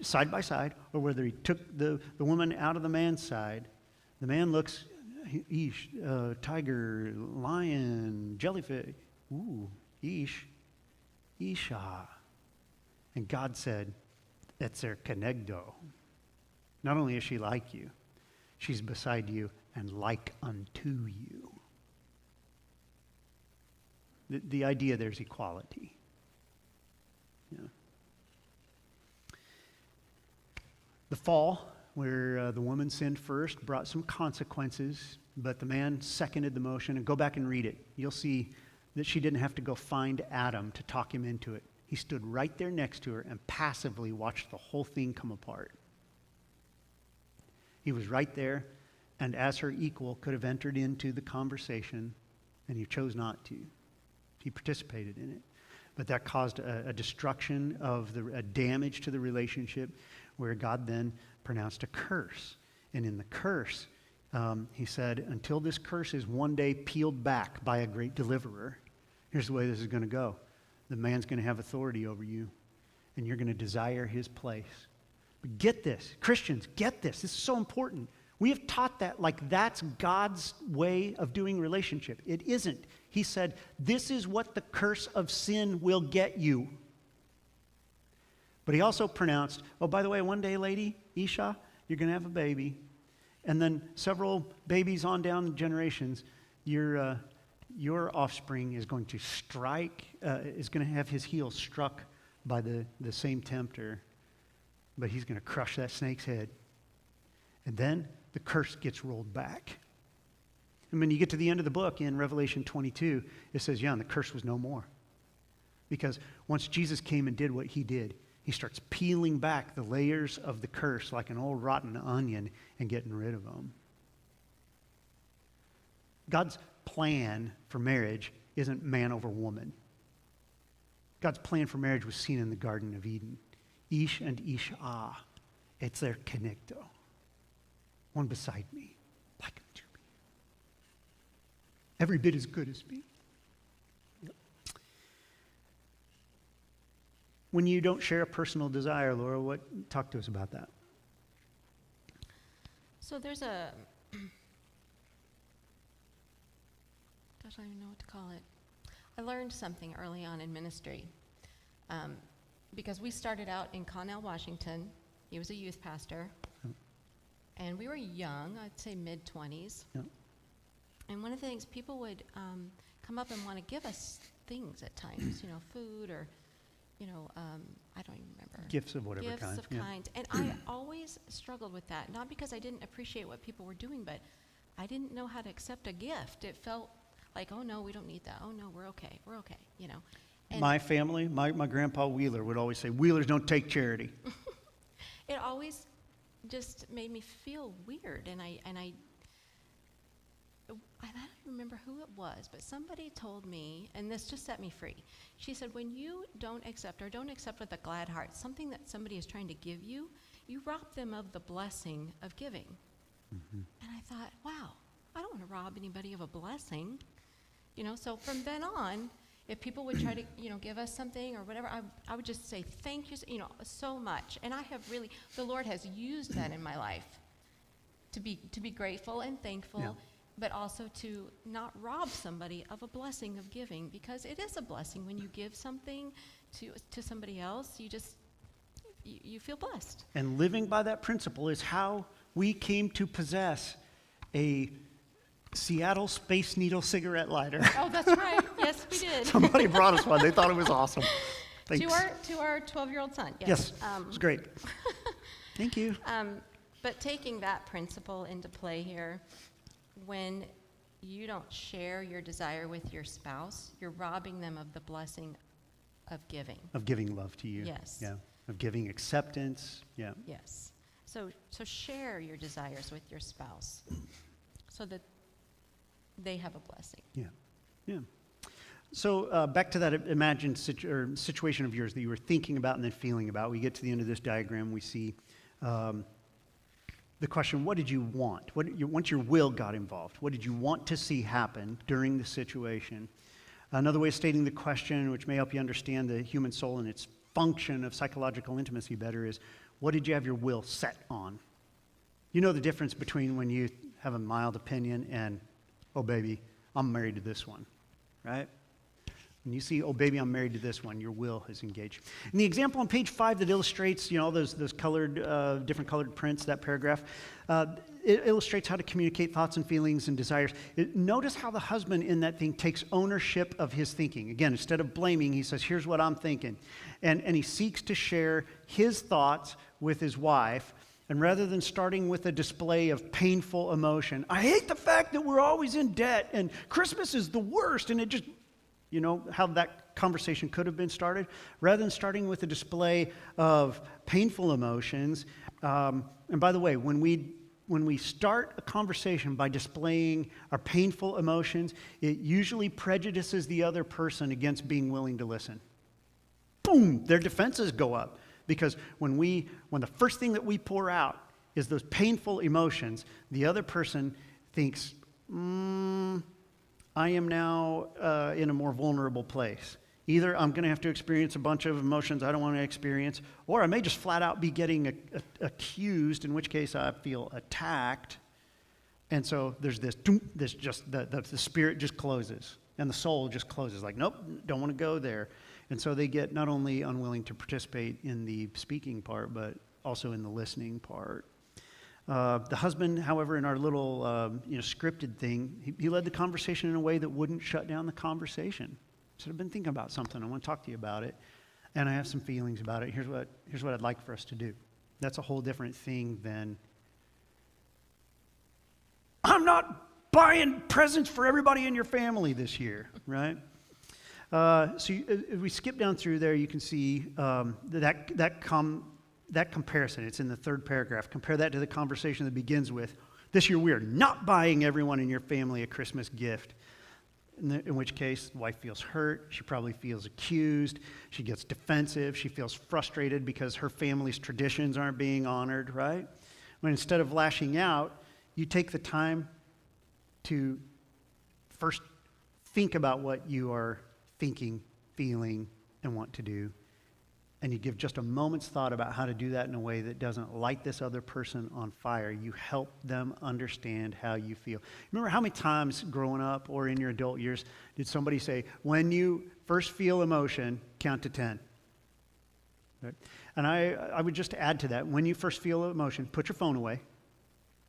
side by side, or whether he took the woman out of the man's side, the man looks, Ish, tiger, lion, jellyfish, ooh, Ish, Isha. And God said, Etzer kenegdo. Not only is she like you, she's beside you and like unto you. The idea there's equality. Yeah. The fall, where the woman sinned first, brought some consequences, but the man seconded the motion. And go back and read it. You'll see that she didn't have to go find Adam to talk him into it. He stood right there next to her and passively watched the whole thing come apart. He was right there, and as her equal could have entered into the conversation, and he chose not to. He participated in it. But that caused a destruction of a damage to the relationship, where God then pronounced a curse. And in the curse, he said, until this curse is one day peeled back by a great deliverer, here's the way this is going to go. The man's going to have authority over you, and you're going to desire his place. But get this, Christians, get this. This is so important. We have taught that like that's God's way of doing relationship. It isn't. He said, this is what the curse of sin will get you. But he also pronounced, oh, by the way, one day, lady, Isha, you're going to have a baby. And then several babies on down the generations, your offspring is going to is going to have his heel struck by the same tempter, but he's going to crush that snake's head. And then the curse gets rolled back. And when you get to the end of the book in Revelation 22, it says, yeah, and the curse was no more. Because once Jesus came and did what he did, he starts peeling back the layers of the curse like an old rotten onion and getting rid of them. God's plan for marriage isn't man over woman. God's plan for marriage was seen in the Garden of Eden. Ish and Isha, it's their connecto. One beside me, like unto me. Every bit as good as me. When you don't share a personal desire, Laura, talk to us about that. So there's a, gosh, I don't even know what to call it. I learned something early on in ministry because we started out in Connell, Washington. He was a youth pastor. Yep. And we were young, I'd say mid-20s. Yep. And one of the things, people would come up and want to give us things at times, food or, I don't even remember. Gifts of whatever kind. Gifts of kind. And I always struggled with that, not because I didn't appreciate what people were doing, but I didn't know how to accept a gift. It felt like, oh, no, we don't need that. Oh, no, we're okay. We're okay, And my family, my grandpa Wheeler would always say, Wheelers don't take charity. It always just made me feel weird, and I I don't remember who it was, but somebody told me, and this just set me free. She said, when you don't accept with a glad heart something that somebody is trying to give you, you rob them of the blessing of giving. And I thought, wow, I don't want to rob anybody of a blessing. So from then on, if people would try to, give us something or whatever, I would just say thank you, so much. And I have really, the Lord has used that in my life to be grateful and thankful. Yeah. But also to not rob somebody of a blessing of giving, because it is a blessing when you give something to somebody else. You feel blessed. And living by that principle is how we came to possess a Seattle Space Needle cigarette lighter. Oh, that's right. Yes, we did. Somebody brought us one. They thought it was awesome. Thanks. To our 12-year-old son. Yes, it was great. Thank you. But taking that principle into play here, when you don't share your desire with your spouse, you're robbing them of the blessing of giving. Of giving love to you. Yes. Yeah. Of giving acceptance. Yeah. Yes. So share your desires with your spouse so that they have a blessing. Yeah. Yeah. So back to that imagined situation of yours that you were thinking about and then feeling about. We get to the end of this diagram. We see the question, what did you want? Once your will got involved, what did you want to see happen during the situation? Another way of stating the question, which may help you understand the human soul and its function of psychological intimacy better, is what did you have your will set on? You know the difference between when you have a mild opinion and, oh, baby, I'm married to this one, right? When you see, oh, baby, I'm married to this one, your will is engaged. In the example on page 5 that illustrates, all those colored, different colored prints, that paragraph, it illustrates how to communicate thoughts and feelings and desires. Notice how the husband in that thing takes ownership of his thinking. Again, instead of blaming, he says, here's what I'm thinking. And he seeks to share his thoughts with his wife. And rather than starting with a display of painful emotion, I hate the fact that we're always in debt and Christmas is the worst, and it just... how that conversation could have been started. Rather than starting with a display of painful emotions, and by the way, when we start a conversation by displaying our painful emotions, it usually prejudices the other person against being willing to listen. Boom! Their defenses go up. Because when the first thing that we pour out is those painful emotions, the other person thinks, I am now in a more vulnerable place. Either I'm going to have to experience a bunch of emotions I don't want to experience, or I may just flat out be getting accused, in which case I feel attacked. And so there's the spirit just closes, and the soul just closes. Like, nope, don't want to go there. And so they get not only unwilling to participate in the speaking part, but also in the listening part. The husband, however, in our little scripted thing, he led the conversation in a way that wouldn't shut down the conversation. He said, I've been thinking about something. I want to talk to you about it, and I have some feelings about it. Here's what I'd like for us to do. That's a whole different thing than, I'm not buying presents for everybody in your family this year, right? If we skip down through there, you can see that comparison. It's in the third paragraph. Compare that to the conversation that begins with, this year we are not buying everyone in your family a Christmas gift. In which case, the wife feels hurt. She probably feels accused. She gets defensive. She feels frustrated because her family's traditions aren't being honored, right? When instead of lashing out, you take the time to first think about what you are thinking, feeling, and want to do. And you give just a moment's thought about how to do that in a way that doesn't light this other person on fire. You help them understand how you feel. Remember how many times growing up or in your adult years did somebody say, when you first feel emotion, count to 10? Right? And I would just add to that, when you first feel emotion, put your phone away.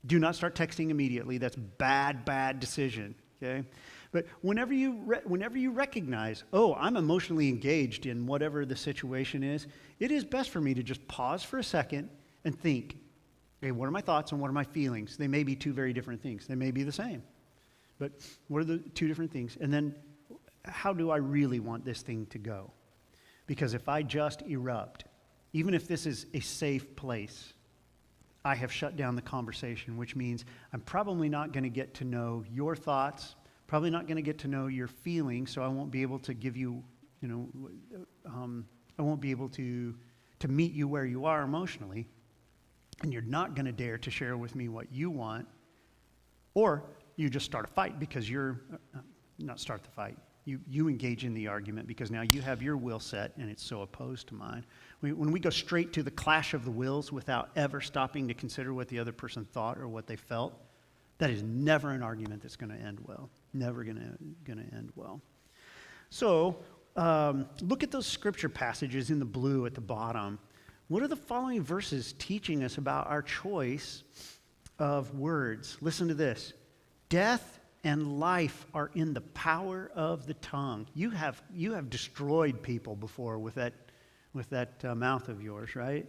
Do not start texting immediately. That's bad decision, okay? But whenever you recognize, oh, I'm emotionally engaged in whatever the situation is, it is best for me to just pause for a second and think, okay, what are my thoughts and what are my feelings? They may be two very different things. They may be the same. But what are the two different things? And then how do I really want this thing to go? Because if I just erupt, even if this is a safe place, I have shut down the conversation, which means I'm probably not going to get to know your thoughts, probably not going to get to know your feelings, so I won't be able to give you, I won't be able to meet you where you are emotionally, and you're not going to dare to share with me what you want, or you just start a fight because not start the fight. You engage in the argument because now you have your will set and it's so opposed to mine. When we go straight to the clash of the wills without ever stopping to consider what the other person thought or what they felt, that is never an argument that's going to end well. Never going to end well. So look at those scripture passages in the blue at the bottom. What are the following verses teaching us about our choice of words? Listen to this. Death and life are in the power of the tongue. You have destroyed people before with that mouth of yours, right?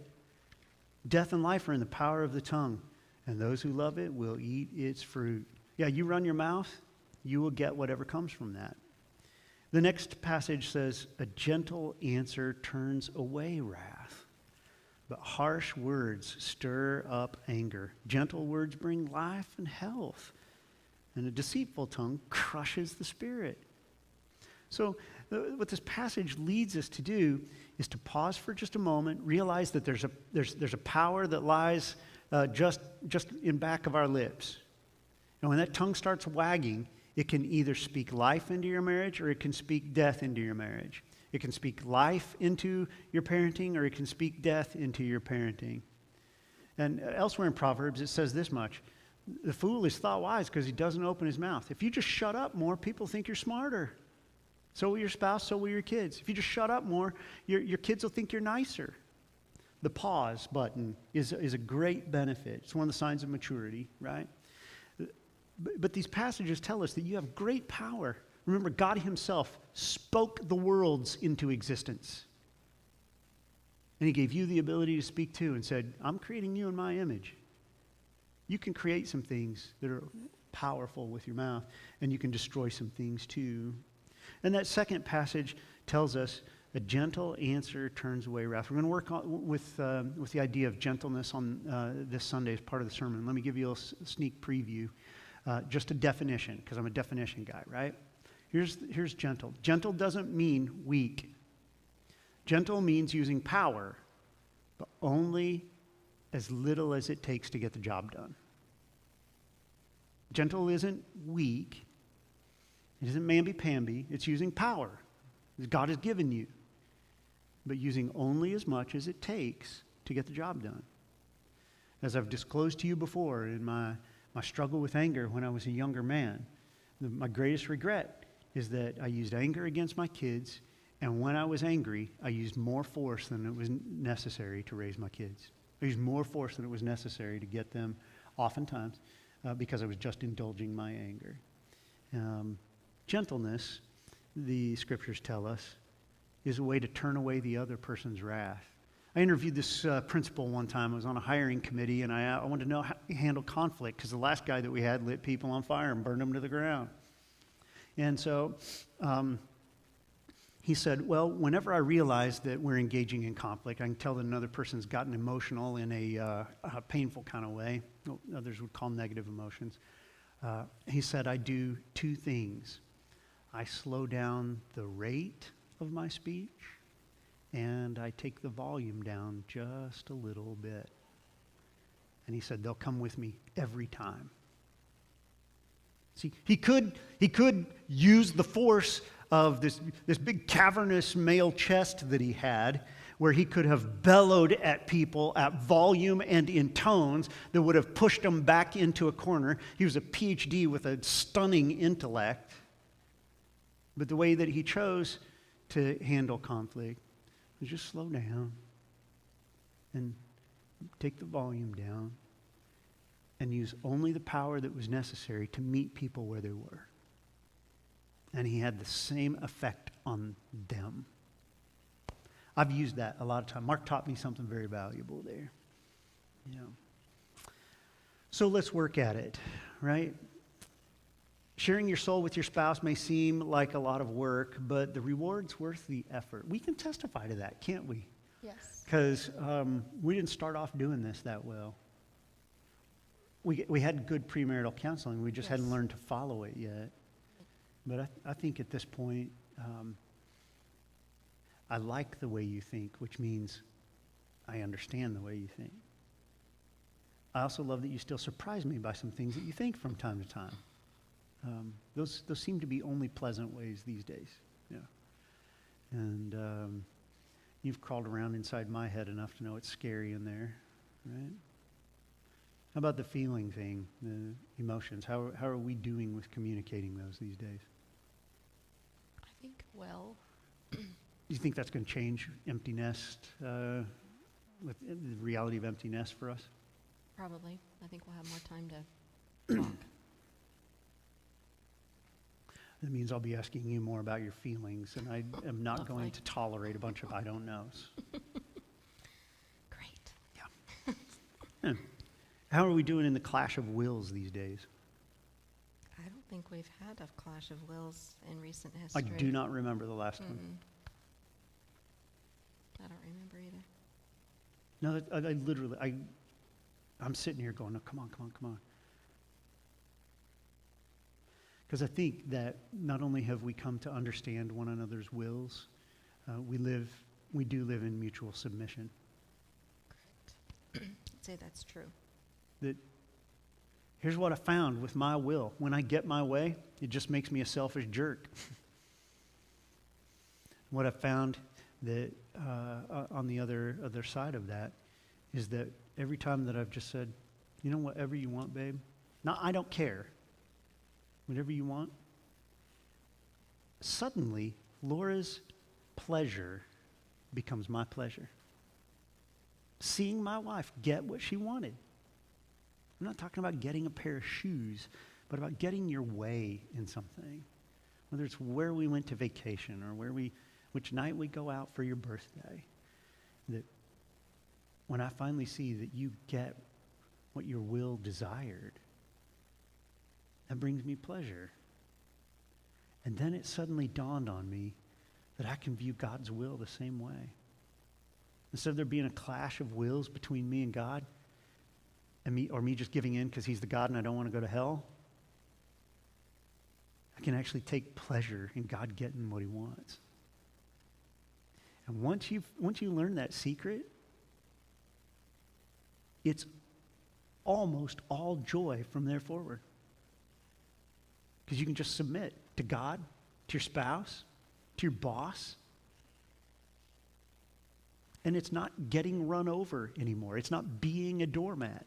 Death and life are in the power of the tongue, and those who love it will eat its fruit. Yeah, you run your mouth, you will get whatever comes from that. The next passage says, a gentle answer turns away wrath, but harsh words stir up anger. Gentle words bring life and health, and a deceitful tongue crushes the spirit. So what this passage leads us to do is to pause for just a moment, realize that there's a power that lies just in back of our lips. And when that tongue starts wagging, it can either speak life into your marriage or it can speak death into your marriage. It can speak life into your parenting or it can speak death into your parenting. And elsewhere in Proverbs, it says this much. The fool is thought wise because he doesn't open his mouth. If you just shut up more, people think you're smarter. So will your spouse, so will your kids. If you just shut up more, your kids will think you're nicer. The pause button is a great benefit. It's one of the signs of maturity, right? But these passages tell us that you have great power. Remember, God himself spoke the worlds into existence. And he gave you the ability to speak too and said, I'm creating you in my image. You can create some things that are powerful with your mouth, and you can destroy some things too. And that second passage tells us a gentle answer turns away wrath. We're going to work with the idea of gentleness on this Sunday as part of the sermon. Let me give you a sneak preview, just a definition, because I'm a definition guy, right? Here's gentle. Gentle doesn't mean weak. Gentle means using power, but only as little as it takes to get the job done. Gentle isn't weak. It isn't mamby-pamby. It's using power that God has given you, but using only as much as it takes to get the job done. As I've disclosed to you before in my struggle with anger when I was a younger man, my greatest regret is that I used anger against my kids, and when I was angry, I used more force than it was necessary to raise my kids. I used more force than it was necessary to get them, oftentimes, because I was just indulging my anger. Gentleness, the scriptures tell us, is a way to turn away the other person's wrath. I interviewed this principal one time. I was on a hiring committee, and I wanted to know how to handle conflict, because the last guy that we had lit people on fire and burned them to the ground. And so he said, well, whenever I realize that we're engaging in conflict, I can tell that another person's gotten emotional in a painful kind of way. Others would call negative emotions. He said, I do two things. I slow down the rate of my speech, and I take the volume down just a little bit. And he said, they'll come with me every time. See, he could use the force of this big cavernous male chest that he had, where he could have bellowed at people at volume and in tones that would have pushed them back into a corner. He was a PhD with a stunning intellect. But the way that he chose to handle conflict was just slow down and take the volume down and use only the power that was necessary to meet people where they were. And he had the same effect on them. I've used that a lot of time. Mark taught me something very valuable there. You know. So let's work at it, right? Sharing your soul with your spouse may seem like a lot of work, but the reward's worth the effort. We can testify to that, can't we? Yes. Because we didn't start off doing this that well. we had good premarital counseling. We just Yes. hadn't learned to follow it yet. But I think at this point, I like the way you think, which means I understand the way you think. I also love that you still surprise me by some things that you think from time to time. Those seem to be only pleasant ways these days. Yeah. And you've crawled around inside my head enough to know it's scary in there, right? How about the feeling thing, the emotions? How are we doing with communicating those these days? I think, well, Do you think that's going to change empty nest, with the reality of empty nest for us? probably. I think we'll have more time to talk. That means I'll be asking you more about your feelings, and I am not Lovely. going to tolerate a bunch of I don't knows. Great. Yeah. How are we doing in the clash of wills these days? I don't think we've had a clash of wills in recent I history. do not remember the last one. I don't remember either. No, I literally, I'm sitting here going, no, come on. Because I think that not only have we come to understand one another's wills, we do live in mutual submission. Correct. I'd say that's true. That here's what I found with my will. When I get my way, it just makes me a selfish jerk. What I found that on the other side of that is that every time that I've just said, you know, whatever you want, babe. No, I don't care. Whatever you want. Suddenly, Laura's pleasure becomes my pleasure. Seeing my wife get what she wanted. I'm not talking about getting a pair of shoes, but about getting your way in something. Whether it's where we went to vacation or which night we go out for your birthday. That when I finally see that you get what your will desired, that brings me pleasure. And then it suddenly dawned on me that I can view God's will the same way. Instead of there being a clash of wills between me and God, and me just giving in because he's the God and I don't want to go to hell, I can actually take pleasure in God getting what he wants. And once you learn that secret, it's almost all joy from there forward. Because you can just submit to God, to your spouse, to your boss. And it's not getting run over anymore. It's not being a doormat.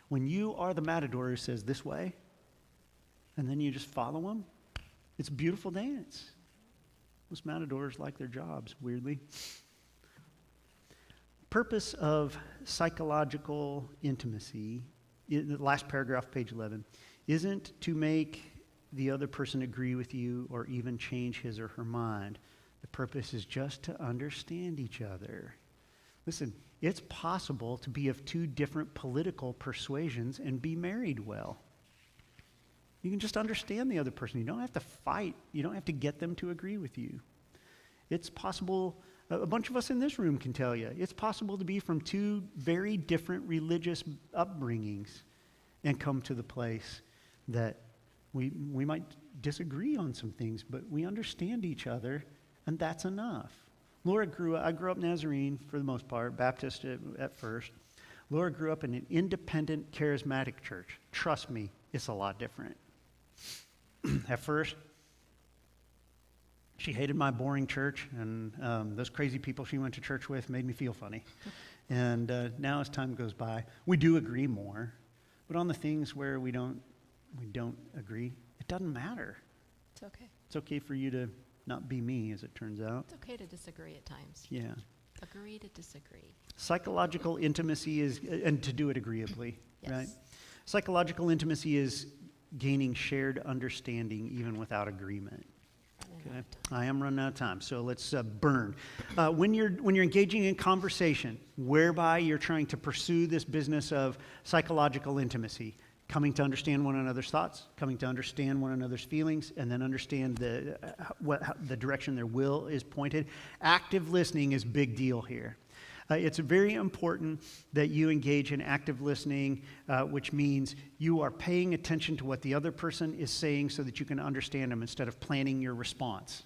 When you are the matador who says this way, and then you just follow him, it's a beautiful dance. Most matadors like their jobs, weirdly. Purpose of psychological intimacy, in the last paragraph, page 11, isn't to make the other person agree with you or even change his or her mind. The purpose is just to understand each other. Listen, it's possible to be of two different political persuasions and be married well. You can just understand the other person. You don't have to fight. You don't have to get them to agree with you. It's possible, a bunch of us in this room can tell you, it's possible to be from two very different religious upbringings and come to the place that we might disagree on some things, but we understand each other, and that's enough. I grew up Nazarene for the most part, Baptist at first. Laura grew up in an independent, charismatic church. Trust me, it's a lot different. At first, she hated my boring church, and those crazy people she went to church with made me feel funny. And now as time goes by, we do agree more, but on the things where we don't agree, it doesn't matter. It's okay. It's okay for you to not be me, as it turns out. It's okay to disagree at times. Yeah. Agree to disagree. Psychological intimacy is, and to do it agreeably, Yes. right? Psychological intimacy is gaining shared understanding even without agreement. Okay. I am running out of time, so let's burn. When you're engaging in conversation whereby you're trying to pursue this business of psychological intimacy, coming to understand one another's thoughts, coming to understand one another's feelings, and then understand the direction their will is pointed. Active listening is a big deal here. It's very important that you engage in active listening, which means you are paying attention to what the other person is saying so that you can understand them instead of planning your response.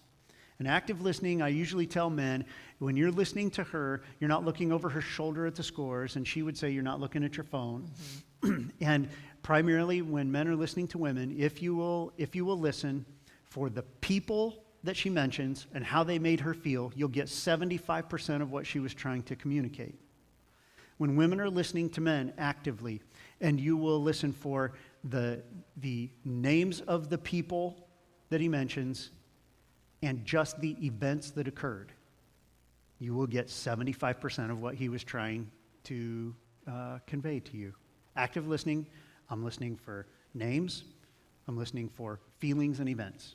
And active listening, I usually tell men, when you're listening to her, you're not looking over her shoulder at the scores, and she would say you're not looking at your phone. Mm-hmm. And primarily when men are listening to women, if you will listen for the people that she mentions and how they made her feel, you'll get 75% of what she was trying to communicate. When women are listening to men actively, and you will listen for the names of the people that he mentions and just the events that occurred, you will get 75% of what he was trying to convey to you. Active listening, I'm listening for names, I'm listening for feelings and events.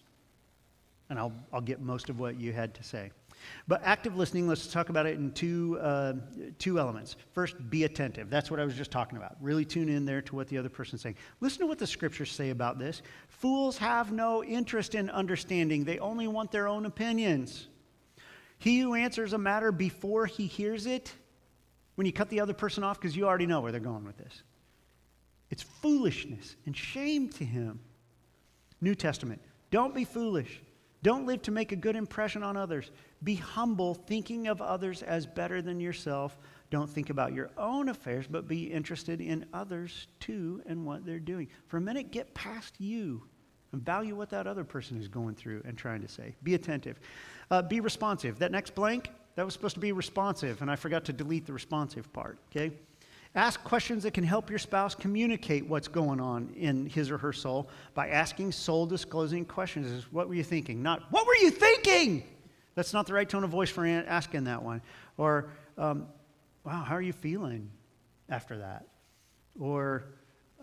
And I'll get most of what you had to say. But active listening, let's talk about it in two elements. First, be attentive. That's what I was just talking about. Really tune in there to what the other person's saying. Listen to what the scriptures say about this. Fools have no interest in understanding. They only want their own opinions. He who answers a matter before he hears it, when you cut the other person off because you already know where they're going with this, it's foolishness and shame to him. New Testament, don't be foolish. Don't live to make a good impression on others. Be humble, thinking of others as better than yourself. Don't think about your own affairs, but be interested in others too and what they're doing. For a minute, get past you and value what that other person is going through and trying to say. Be attentive. Be responsive. That next blank, that was supposed to be responsive, and I forgot to delete the responsive part, okay? Ask questions that can help your spouse communicate what's going on in his or her soul by asking soul-disclosing questions. What were you thinking? Not, what were you thinking? That's not the right tone of voice for asking that one. Or, wow, how are you feeling after that? Or,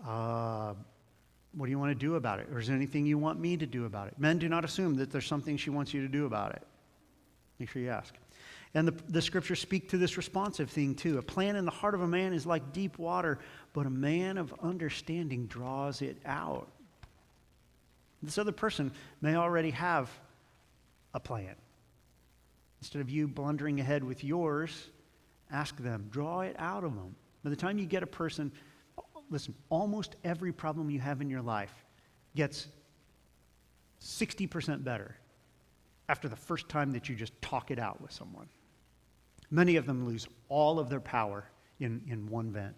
what do you want to do about it? Or is there anything you want me to do about it? Men, do not assume that there's something she wants you to do about it. Make sure you ask. And the scriptures speak to this responsive thing too. A plan in the heart of a man is like deep water, but a man of understanding draws it out. This other person may already have a plan. Instead of you blundering ahead with yours, ask them, draw it out of them. By the time you get a person, listen, almost every problem you have in your life gets 60% better after the first time that you just talk it out with someone. Many of them lose all of their power in one vent,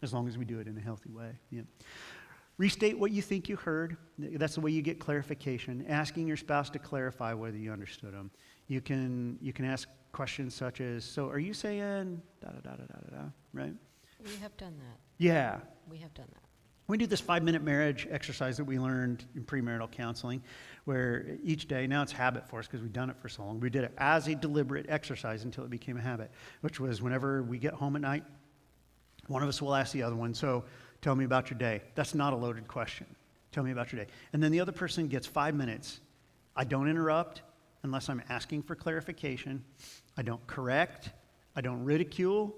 as long as we do it in a healthy way. Yeah. Restate what you think you heard. That's the way you get clarification. Asking your spouse to clarify whether you understood them. You can ask questions such as, so are you saying da-da-da-da-da-da, right? We have done that. Yeah. We have done that. We do this 5-minute marriage exercise that we learned in premarital counseling, where each day, now it's habit for us because we've done it for so long, we did it as a deliberate exercise until it became a habit, which was whenever we get home at night, one of us will ask the other one, so tell me about your day. That's not a loaded question. Tell me about your day. And then the other person gets 5 minutes. I don't interrupt unless I'm asking for clarification. I don't correct. I don't ridicule.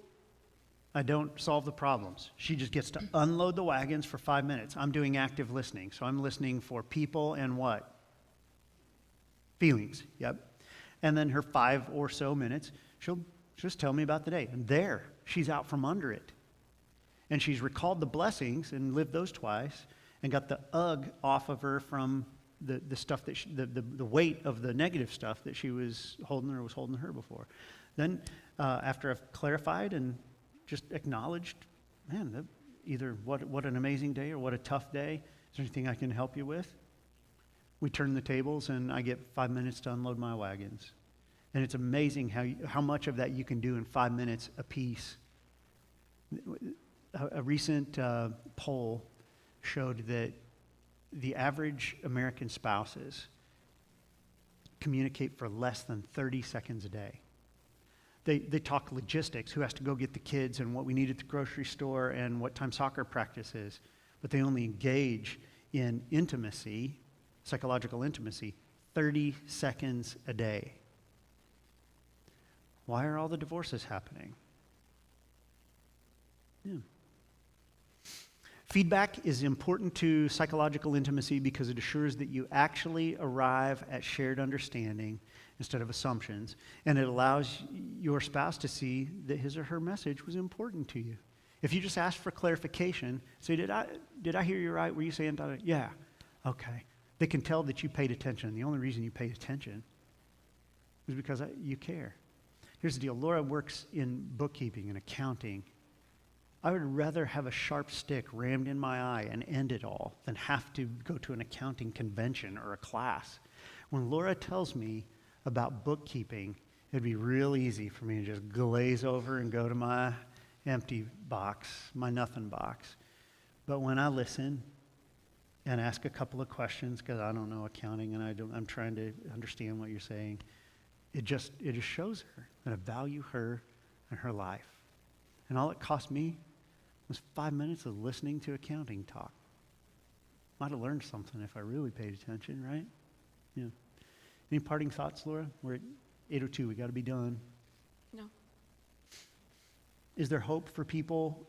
I don't solve the problems. She just gets to unload the wagons for 5 minutes. I'm doing active listening. So I'm listening for people and what? Feelings. Yep. And then her 5 or so minutes, she'll just tell me about the day. And there, she's out from under it. And she's recalled the blessings and lived those twice and got the ugh off of her from the stuff that the weight of the negative stuff that she was holding or was holding her before. Then after I've clarified and just acknowledged, man, either what an amazing day or what a tough day. Is there anything I can help you with? We turn the tables and I get 5 minutes to unload my wagons. And it's amazing how much of that you can do in 5 minutes apiece. A recent poll showed that the average American spouses communicate for less than 30 seconds a day. They talk logistics, who has to go get the kids and what we need at the grocery store and what time soccer practice is. But they only engage in intimacy, psychological intimacy, 30 seconds a day. Why are all the divorces happening? Yeah. Feedback is important to psychological intimacy because it assures that you actually arrive at shared understanding instead of assumptions, and it allows your spouse to see that his or her message was important to you. If you just ask for clarification, say, did I hear you right? Were you saying that? Yeah. Okay. They can tell that you paid attention. The only reason you paid attention is because you care. Here's the deal. Laura works in bookkeeping and accounting. I would rather have a sharp stick rammed in my eye and end it all than have to go to an accounting convention or a class. When Laura tells me about bookkeeping, it'd be real easy for me to just glaze over and go to my empty box, my nothing box. But when I listen and ask a couple of questions, because I don't know accounting and I'm trying to understand what you're saying, it just shows her that I value her and her life. And all it cost me was 5 minutes of listening to accounting talk. Might have learned something if I really paid attention, right? Yeah. Any parting thoughts, Laura? We're at 8:02. We got to be done. No. Is there hope for people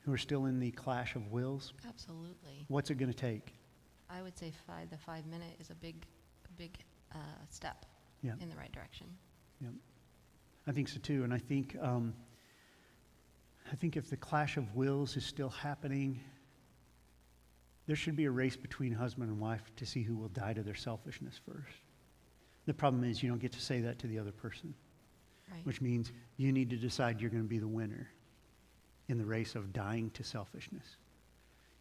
who are still in the clash of wills? Absolutely. What's it going to take? I would say the 5 minute is a big step in the right direction. Yeah. I think so too. And I think if the clash of wills is still happening, there should be a race between husband and wife to see who will die to their selfishness first. The problem is you don't get to say that to the other person, Right. which means you need to decide you're going to be the winner in the race of dying to selfishness.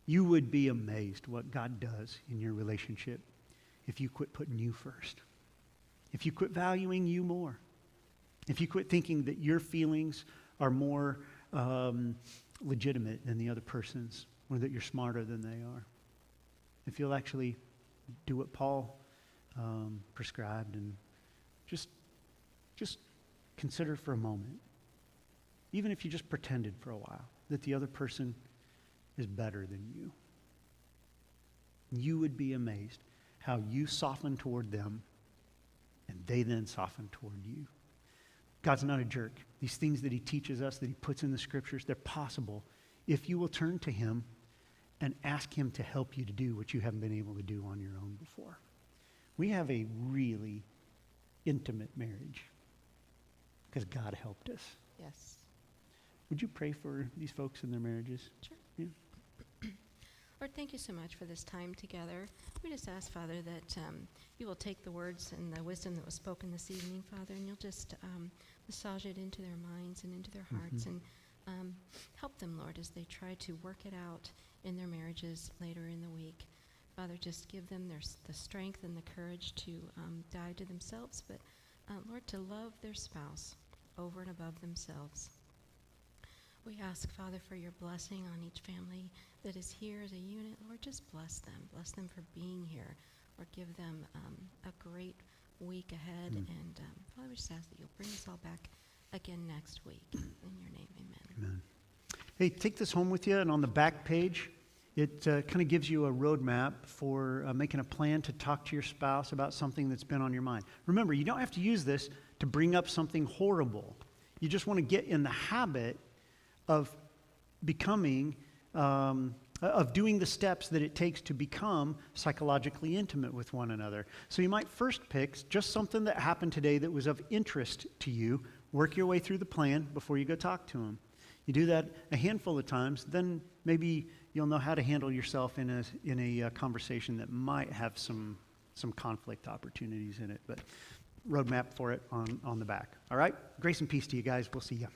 You would be amazed what God does in your relationship if you quit putting you first, if you quit valuing you more, if you quit thinking that your feelings are more legitimate than the other person's, or that you're smarter than they are. If you'll actually do what Paul prescribed and just consider for a moment, even if you just pretended for a while, that the other person is better than you. You would be amazed how you soften toward them and they then soften toward you. God's not a jerk. These things that he teaches us, that he puts in the scriptures, they're possible if you will turn to him and ask him to help you to do what you haven't been able to do on your own before. We have a really intimate marriage because God helped us. Yes. Would you pray for these folks and their marriages? Sure. Yeah. Lord, thank you so much for this time together. We just ask, Father, that you will take the words and the wisdom that was spoken this evening, Father, and you'll just massage it into their minds and into their hearts and help them, Lord, as they try to work it out in their marriages later in the week. Father, just give them the strength and the courage to die to themselves, but, Lord, to love their spouse over and above themselves. We ask, Father, for your blessing on each family that is here as a unit. Lord, just bless them. Bless them for being here. Lord, give them a great week ahead. And Father, we just ask that you'll bring us all back again next week. In your name, amen. Amen. Hey, take this home with you, and on the back page, it kind of gives you a roadmap for making a plan to talk to your spouse about something that's been on your mind. Remember, you don't have to use this to bring up something horrible. You just want to get in the habit of becoming, of doing the steps that it takes to become psychologically intimate with one another. So you might first pick just something that happened today that was of interest to you. Work your way through the plan before you go talk to them. You do that a handful of times, then maybe you'll know how to handle yourself in a conversation that might have some conflict opportunities in it. But roadmap for it on the back. All right? Grace and peace to you guys. We'll see you.